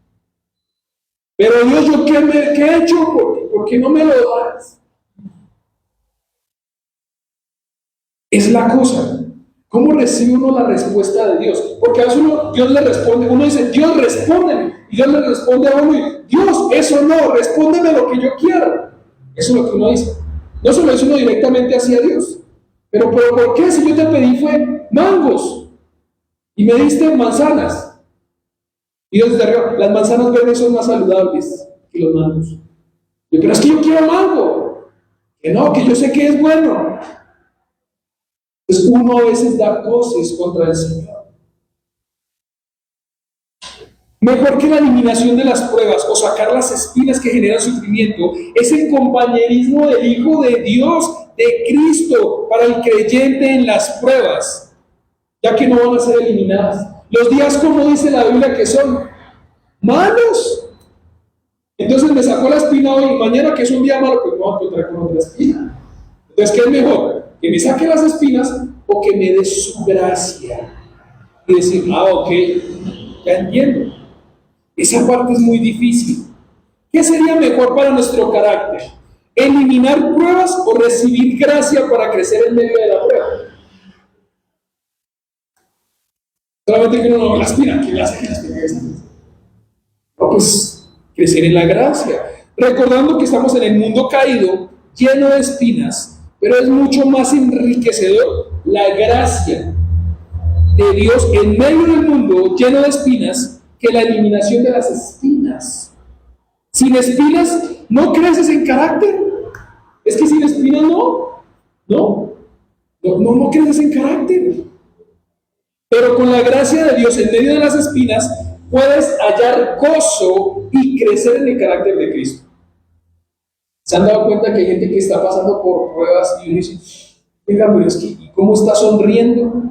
Pero Dios, ¿yo qué he hecho? ¿Por qué no me lo das? Es la cosa. ¿Cómo recibe uno la respuesta de Dios? Porque a veces Dios le responde, uno dice, Dios respóndeme, y Dios le responde a uno, y Dios, eso no, respóndeme lo que yo quiero. Eso es lo que uno dice. No se lo dice uno directamente hacia Dios. Pero ¿por qué? Si yo te pedí fue mangos, y me diste manzanas. Y Dios desde arriba, las manzanas verdes son más saludables que los mangos. Pero es que yo quiero mango. Que no, que yo sé que es bueno. Entonces uno a veces da cosas contra el Señor. Mejor que la eliminación de las pruebas o sacar las espinas que generan sufrimiento es el compañerismo del Hijo de Dios, de Cristo, para el creyente en las pruebas, ya que no van a ser eliminadas. Los días, como dice la Biblia, que son malos. Entonces me sacó la espina hoy y mañana, que es un día malo, pues no voy a encontrar con otra espina. Entonces, ¿qué es mejor? ¿Que me saque las espinas o que me dé su gracia? Y decir, ok, ya entiendo. Esa parte es muy difícil. ¿Qué sería mejor para nuestro carácter? ¿Eliminar pruebas o recibir gracia para crecer en medio de la prueba? Solamente que uno no la aspira, ¿quién la hace? No, pues crecer en la gracia. Recordando que estamos en el mundo caído, lleno de espinas, pero es mucho más enriquecedor la gracia de Dios en medio del mundo lleno de espinas que la eliminación de las espinas. Sin espinas no creces en carácter. Es que sin espinas no creces en carácter. Pero con la gracia de Dios en medio de las espinas puedes hallar gozo y crecer en el carácter de Cristo. ¿Se han dado cuenta que hay gente que está pasando por pruebas y uno dice, venga, pero es que, ¿y cómo está sonriendo?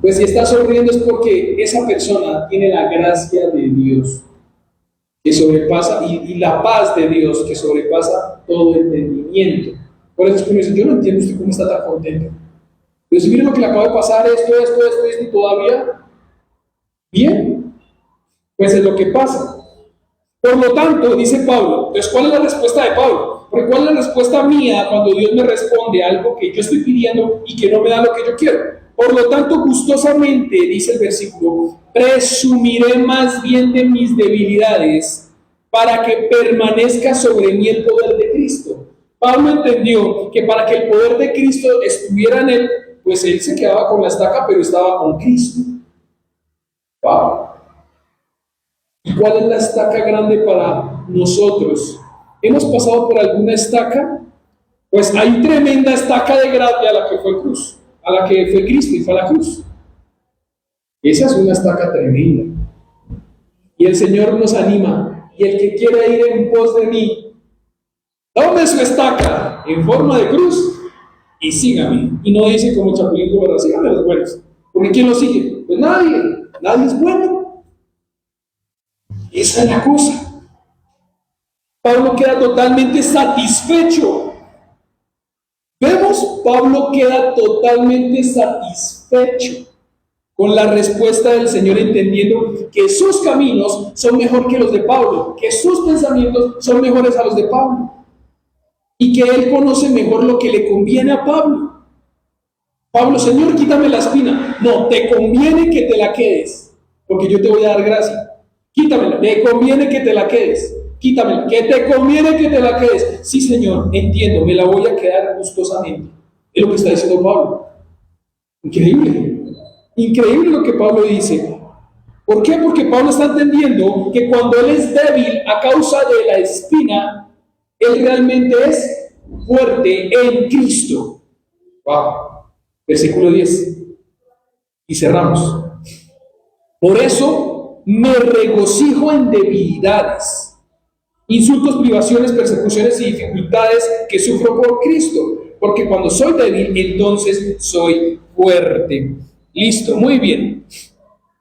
Pues si está sonriendo es porque esa persona tiene la gracia de Dios que sobrepasa y la paz de Dios que sobrepasa todo entendimiento. Por eso es que uno dice, yo no entiendo usted cómo está tan contento. Pero si miren lo que le acaba de pasar, esto y todavía bien, pues es lo que pasa. Por lo tanto, dice Pablo, entonces, ¿cuál es la respuesta de Pablo? Porque ¿cuál es la respuesta mía cuando Dios me responde algo que yo estoy pidiendo y que no me da lo que yo quiero? Por lo tanto, gustosamente, dice el versículo, presumiré más bien de mis debilidades para que permanezca sobre mí el poder de Cristo. Pablo entendió que para que el poder de Cristo estuviera en él, pues él se quedaba con la estaca, pero estaba con Cristo. Wow. ¿Y cuál es la estaca grande para nosotros? ¿Hemos pasado por alguna estaca? Pues hay tremenda estaca de gracia a la que fue cruz, a la que fue Cristo y fue a la cruz. Esa es una estaca tremenda. Y el Señor nos anima. Y el que quiera ir en pos de mí, tome su estaca en forma de cruz y sígame. Y no dice como Chapulín Colorado, sígame a los buenos. Porque ¿quién lo sigue? Pues nadie. Nadie es bueno. Esa es la cosa. Pablo queda totalmente satisfecho. Vemos, Pablo queda totalmente satisfecho con la respuesta del Señor, entendiendo que sus caminos son mejor que los de Pablo, que sus pensamientos son mejores a los de Pablo, y que él conoce mejor lo que le conviene a Pablo. Pablo, Señor, quítame la espina. No, te conviene que te la quedes, porque yo te voy a dar gracia. Quítamela, te conviene que te la quedes. Quítamela, que te conviene que te la quedes. Sí, Señor, entiendo, me la voy a quedar gustosamente. Es lo que está diciendo Pablo. Increíble. Increíble lo que Pablo dice. ¿Por qué? Porque Pablo está entendiendo que cuando él es débil a causa de la espina, él realmente es fuerte en Cristo. Wow. Versículo 10. Y cerramos. Por eso me regocijo en debilidades, insultos, privaciones, persecuciones y dificultades que sufro por Cristo, porque cuando soy débil, entonces soy fuerte. Listo, muy bien.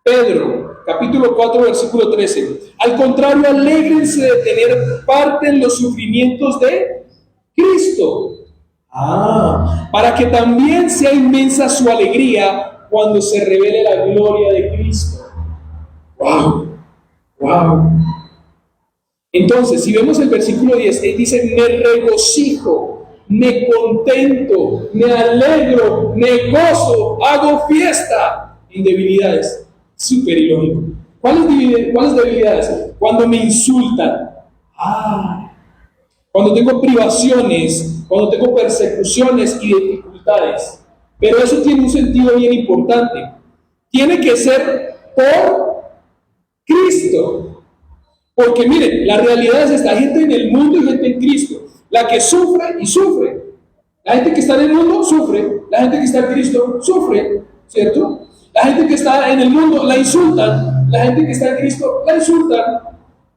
Pedro, capítulo 4, versículo 13. Al contrario, alégrense de tener parte en los sufrimientos de Cristo. Para que también sea inmensa su alegría cuando se revele la gloria de Cristo. Wow, wow. Entonces, si vemos el versículo 10, él dice, me regocijo, me contento, me alegro, me gozo, hago fiesta en debilidades. Súper ilógico. ¿Cuáles debilidades? Cuando me insultan. Cuando tengo privaciones, cuando tengo persecuciones y dificultades. Pero eso tiene un sentido bien importante. Tiene que ser por Cristo. Porque miren, la realidad es esta: hay gente en el mundo y gente en Cristo. La que sufre y sufre. La gente que está en el mundo sufre. La gente que está en Cristo sufre, ¿cierto? La gente que está en el mundo la insultan. La gente que está en Cristo la insultan.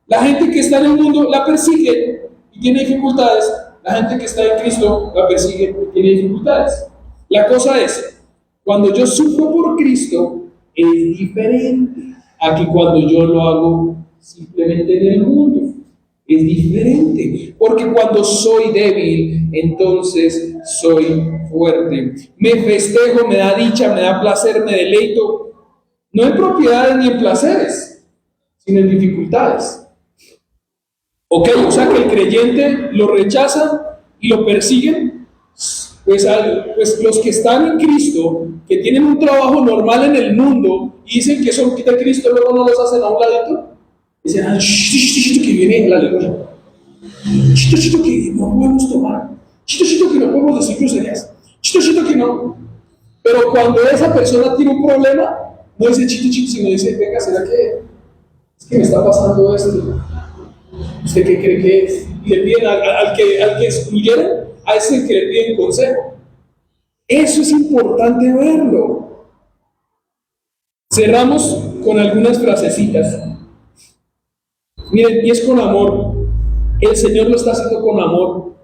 La gente que está en el mundo la persigue y tiene dificultades. La gente que está en Cristo la persigue y tiene dificultades. La cosa es, cuando yo sufro por Cristo, es diferente a que cuando yo lo hago simplemente en el mundo. Es diferente, porque cuando soy débil, entonces soy fuerte. Me festejo, me da dicha, me da placer, me deleito, no en propiedades ni en placeres, sino en dificultades. Ok, o sea que el creyente lo rechazan y lo persiguen. Pues los que están en Cristo, que tienen un trabajo normal en el mundo y dicen que son de Cristo, luego no los hacen a un ladito. Dicen, chito que viene la aleluya. Chito que no podemos tomar. Chito que no podemos decir groserías. Chito que no. Pero cuando esa persona tiene un problema, no dice chito, sino dice, venga, ¿será que es que me está pasando esto? ¿Usted qué cree que es? Y le piden al que excluyeron, a ese que le piden consejo. Eso es importante verlo. Cerramos con algunas frasecitas. Miren, y es con amor. El Señor lo está haciendo con amor.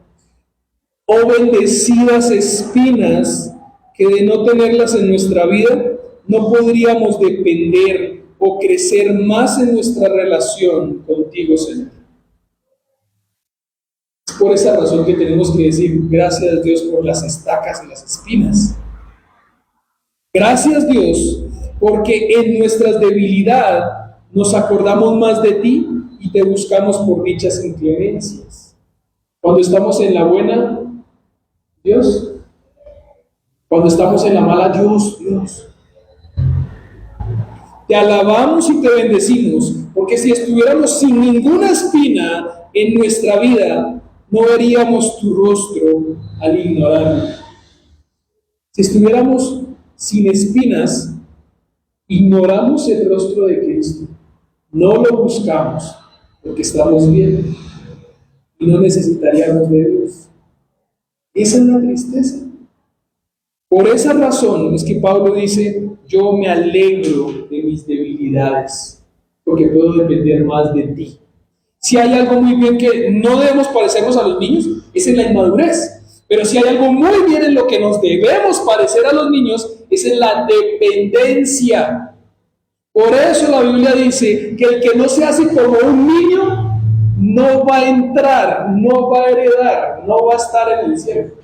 Oh bendecidas espinas, que de no tenerlas en nuestra vida, no podríamos depender o crecer más en nuestra relación contigo, Señor. Es por esa razón que tenemos que decir gracias, Dios, por las estacas y las espinas. Gracias, Dios, porque en nuestra debilidad nos acordamos más de ti y te buscamos por dichas inclemencias. Cuando estamos en la buena, Dios. Cuando estamos en la mala, Dios. Te alabamos y te bendecimos, porque si estuviéramos sin ninguna espina en nuestra vida, no veríamos tu rostro al ignorarlo. Si estuviéramos sin espinas, ignoramos el rostro de Cristo. No lo buscamos, porque estamos bien y no necesitaríamos de Dios. Esa es la tristeza. Por esa razón es que Pablo dice, yo me alegro de mis debilidades, porque puedo depender más de ti. Si hay algo muy bien que no debemos parecernos a los niños, es en la inmadurez. Pero si hay algo muy bien en lo que nos debemos parecer a los niños, es en la dependencia. Por eso la Biblia dice que el que no se hace como un niño, no va a entrar, no va a heredar, no va a estar en el cielo.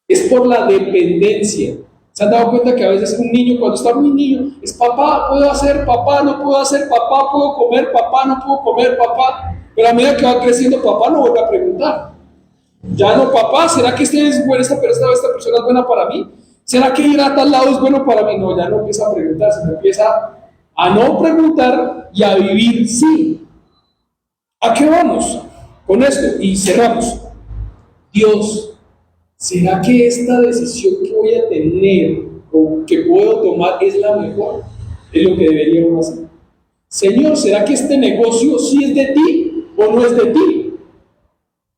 Es por la dependencia. ¿Se han dado cuenta que a veces un niño, cuando está muy niño, es papá, puedo hacer, papá, no puedo hacer, papá, puedo comer, papá, no puedo comer, papá? Pero a medida que va creciendo, papá no vuelve a preguntar. Ya no, papá, ¿será que esta persona es buena para mí? ¿Será que ir a tal lado es bueno para mí? No, ya no empieza a preguntar, sino empieza a no preguntar y a vivir sí. ¿A qué vamos con esto? Y cerramos. Dios, ¿será que esta decisión que voy a tener o que puedo tomar es la mejor? Es lo que deberíamos hacer. Señor, ¿será que este negocio sí es de ti o no es de ti?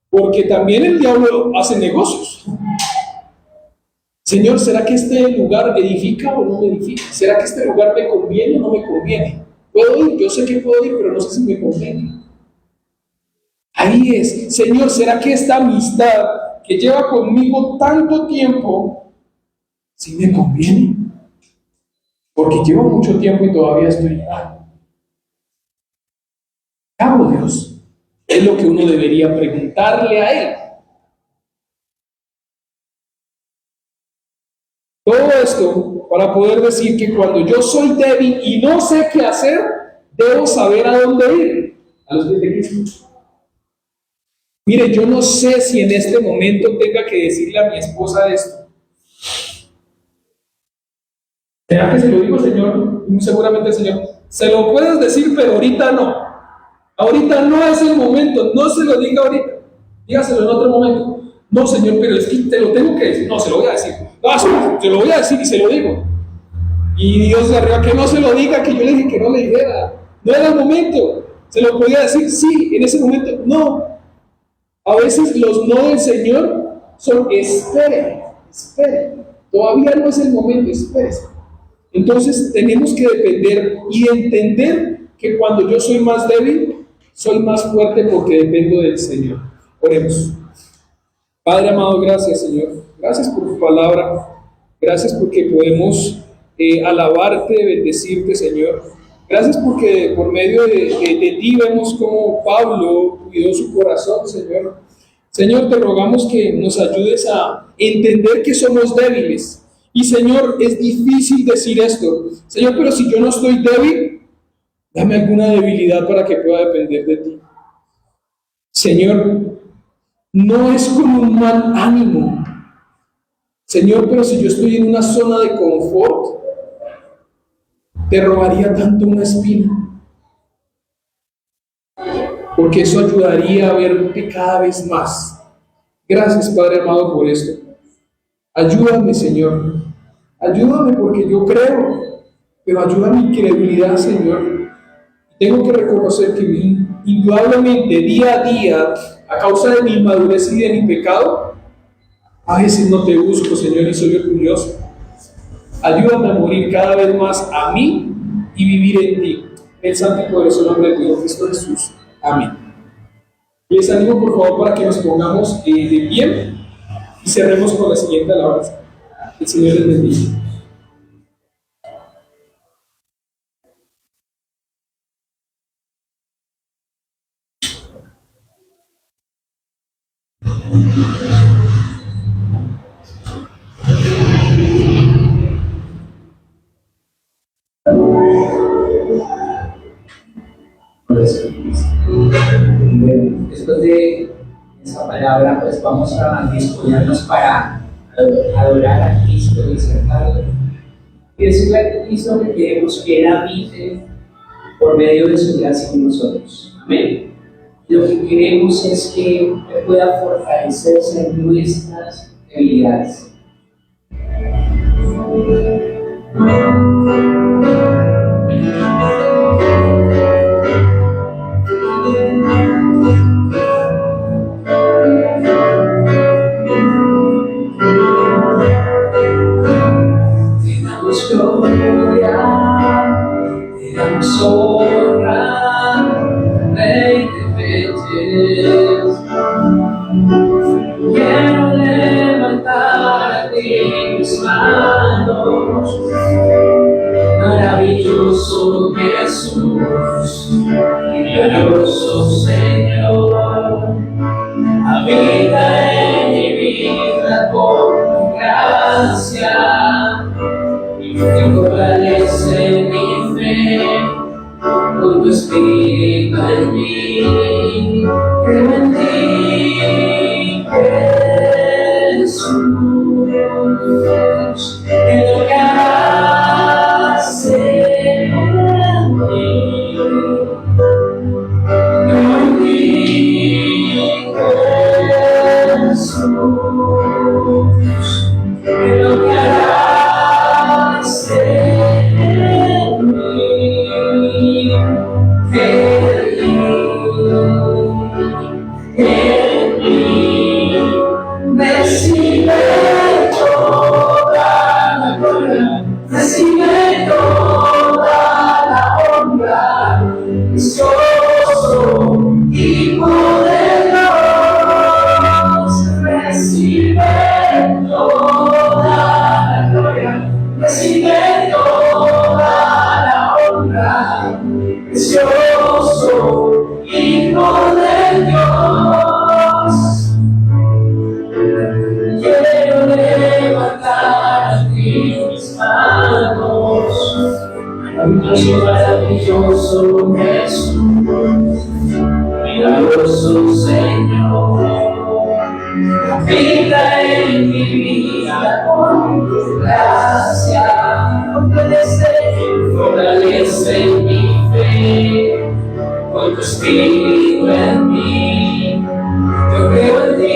Porque también el diablo hace negocios. Señor, ¿será que este lugar edifica o no me edifica? ¿Será que este lugar me conviene o no me conviene? ¿Puedo ir? Yo sé que puedo ir, pero no sé si me conviene. Ahí es. Señor, ¿será que esta amistad que lleva conmigo tanto tiempo, sí me conviene? Porque llevo mucho tiempo y todavía estoy mal. ¿Qué hago, Dios? Es lo que uno debería preguntarle a Él. Todo esto para poder decir que cuando yo soy débil y no sé qué hacer, debo saber a dónde ir. A los pies de Cristo. Mire, yo no sé si en este momento tenga que decirle a mi esposa esto. ¿Será que se lo digo, Señor? Muy seguramente el Señor. Se lo puedes decir, pero ahorita no. Ahorita no es el momento. No se lo diga ahorita. Dígaselo en otro momento. No, Señor, pero es que te lo tengo que decir. No, se lo voy a decir. No, se lo voy a decir y se lo digo. Y Dios de arriba, que no se lo diga, que yo le dije que no le dijera. No era el momento. Se lo podía decir, sí, en ese momento. No. A veces los no del Señor son espere. Todavía no es el momento, espérese. Entonces tenemos que depender y entender que cuando yo soy más débil, soy más fuerte porque dependo del Señor. Oremos. Padre amado, gracias, Señor. Gracias por tu palabra. Gracias porque podemos alabarte, bendecirte, Señor. Gracias porque por medio de ti vemos cómo Pablo cuidó su corazón, Señor. Señor, te rogamos que nos ayudes a entender que somos débiles. Y Señor, es difícil decir esto. Señor, pero si yo no estoy débil, dame alguna debilidad para que pueda depender de ti. Señor, no es con un mal ánimo. Señor, pero si yo estoy en una zona de confort, te robaría tanto una espina. Porque eso ayudaría a verte cada vez más. Gracias, Padre amado, por esto. Ayúdame, Señor. Ayúdame porque yo creo, pero ayuda mi credibilidad, Señor. Tengo que reconocer que indudablemente, día a día, a causa de mi inmadurez y de mi pecado, a veces no te busco, Señor, y soy orgulloso. Ayúdame a morir cada vez más a mí y vivir en ti. En el santo y poderoso nombre de Dios, Cristo Jesús. Amén. Les animo, por favor, para que nos pongamos de pie y cerremos con la siguiente alabanza. El Señor les bendiga. Después de esa palabra, pues vamos a disponernos para adorar a Cristo y acercarle. Y decirle a Cristo que queremos que Él habite por medio de su gracia en nosotros. Amén. Lo que queremos es que Él pueda fortalecerse en nuestras debilidades. Quiero levantar a ti mis manos, maravilloso Jesús, glorioso Señor, habita en mi vida por tu gracia y fortalece mi fe con tu espíritu en mí. Creo en ti, Jesús, en lo que harás en mí. Creo en ti, Jesús, en lo que harás en mí. En mí recibe toda la gloria, recibe toda la honra, precioso Hijo de Dios, recibe toda la gloria, recibe toda la honra, precioso Hijo de Dios. Quiero levantar a ti mis manos, maravilloso Jesús, milagroso Señor, habita en mi vida con tu gracia, fortalece mi fe con tu espíritu en mí. Yo creo en ti,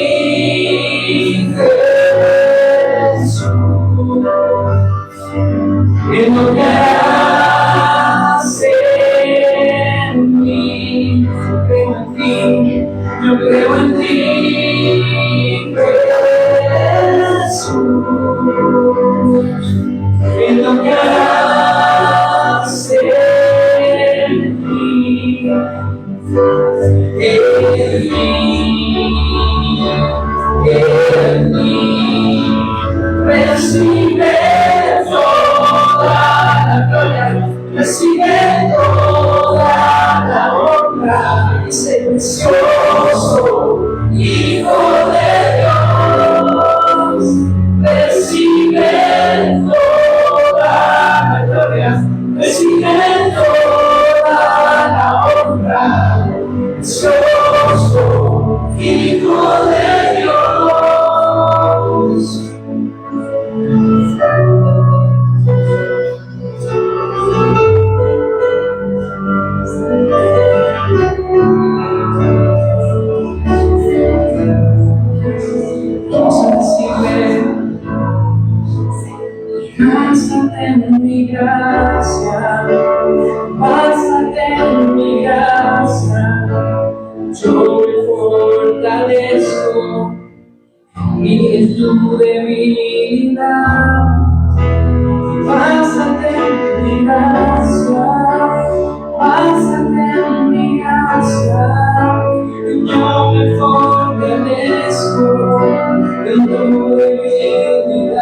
Jesús, en lo que harás en mí. Yo creo en ti, yo creo en ti, Jesús, en lo que harás en mí. En mí recibe toda la gloria, recibe toda la honra, ese precioso Hijo de Dios, recibe toda la gloria, recibe toda la honra, precioso Hijo de Dios. Vamos a decirle: bástate en mi gracia, bástate en mi gracia. Yo me fortalezco en tu debilidad. Bástate en mi gracia, bástate en mi gracia. Yo me fortalezco en tu debilidad.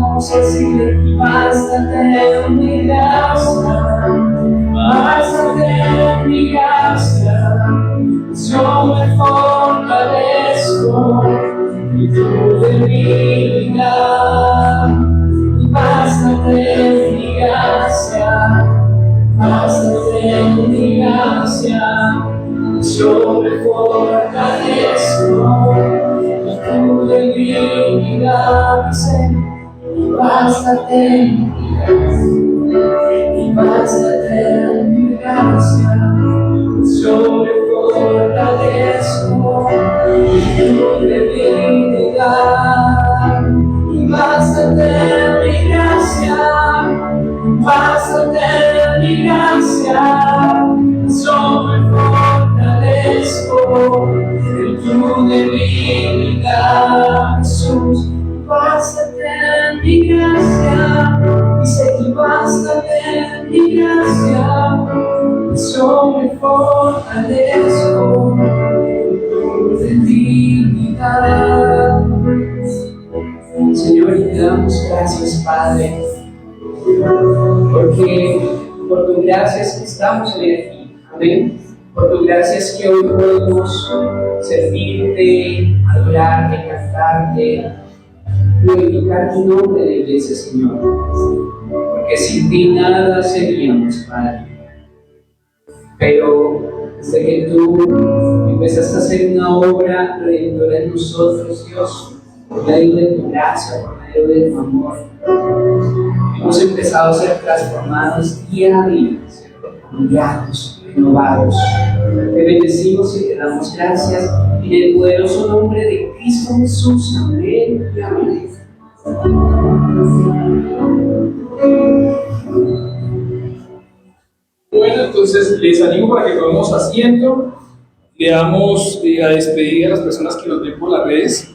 Vamos a decirle: bástate en mi gracia, bástate en mi gracia. Yo me fortalezco en tu debilidad. Bástate en mi gracia, bástate en mi gracia. Yo me fortalezco divinidad, mi Señor, y bástate mi gracia, y bástate mi gracia, yo me fortalezco en tu debilidad, y bástate mi gracia, bástate mi gracia, yo me fortalezco en tu debilidad, Jesús. Bástate mi gracia, dice que bástate mi gracia, yo me fortalezco en tu debilidad. Señor, y te damos gracias, Padre, porque por tu gracia es que estamos aquí. Amén. Por tu gracia es que hoy podemos servirte, adorarte, cantarte, glorificar tu nombre de iglesia, Señor. Porque sin ti nada seríamos, Padre. Pero desde que tú empezaste a hacer una obra redentora en nosotros, Dios, por medio de tu gracia, por medio de tu amor, hemos empezado a ser transformados día a día, cambiados, renovados. Te bendecimos y te damos gracias en el poderoso nombre de Cristo Jesús. Amén y amén. Bueno, entonces les animo para que tomemos asiento. Le damos a despedir a las personas que nos ven por las redes.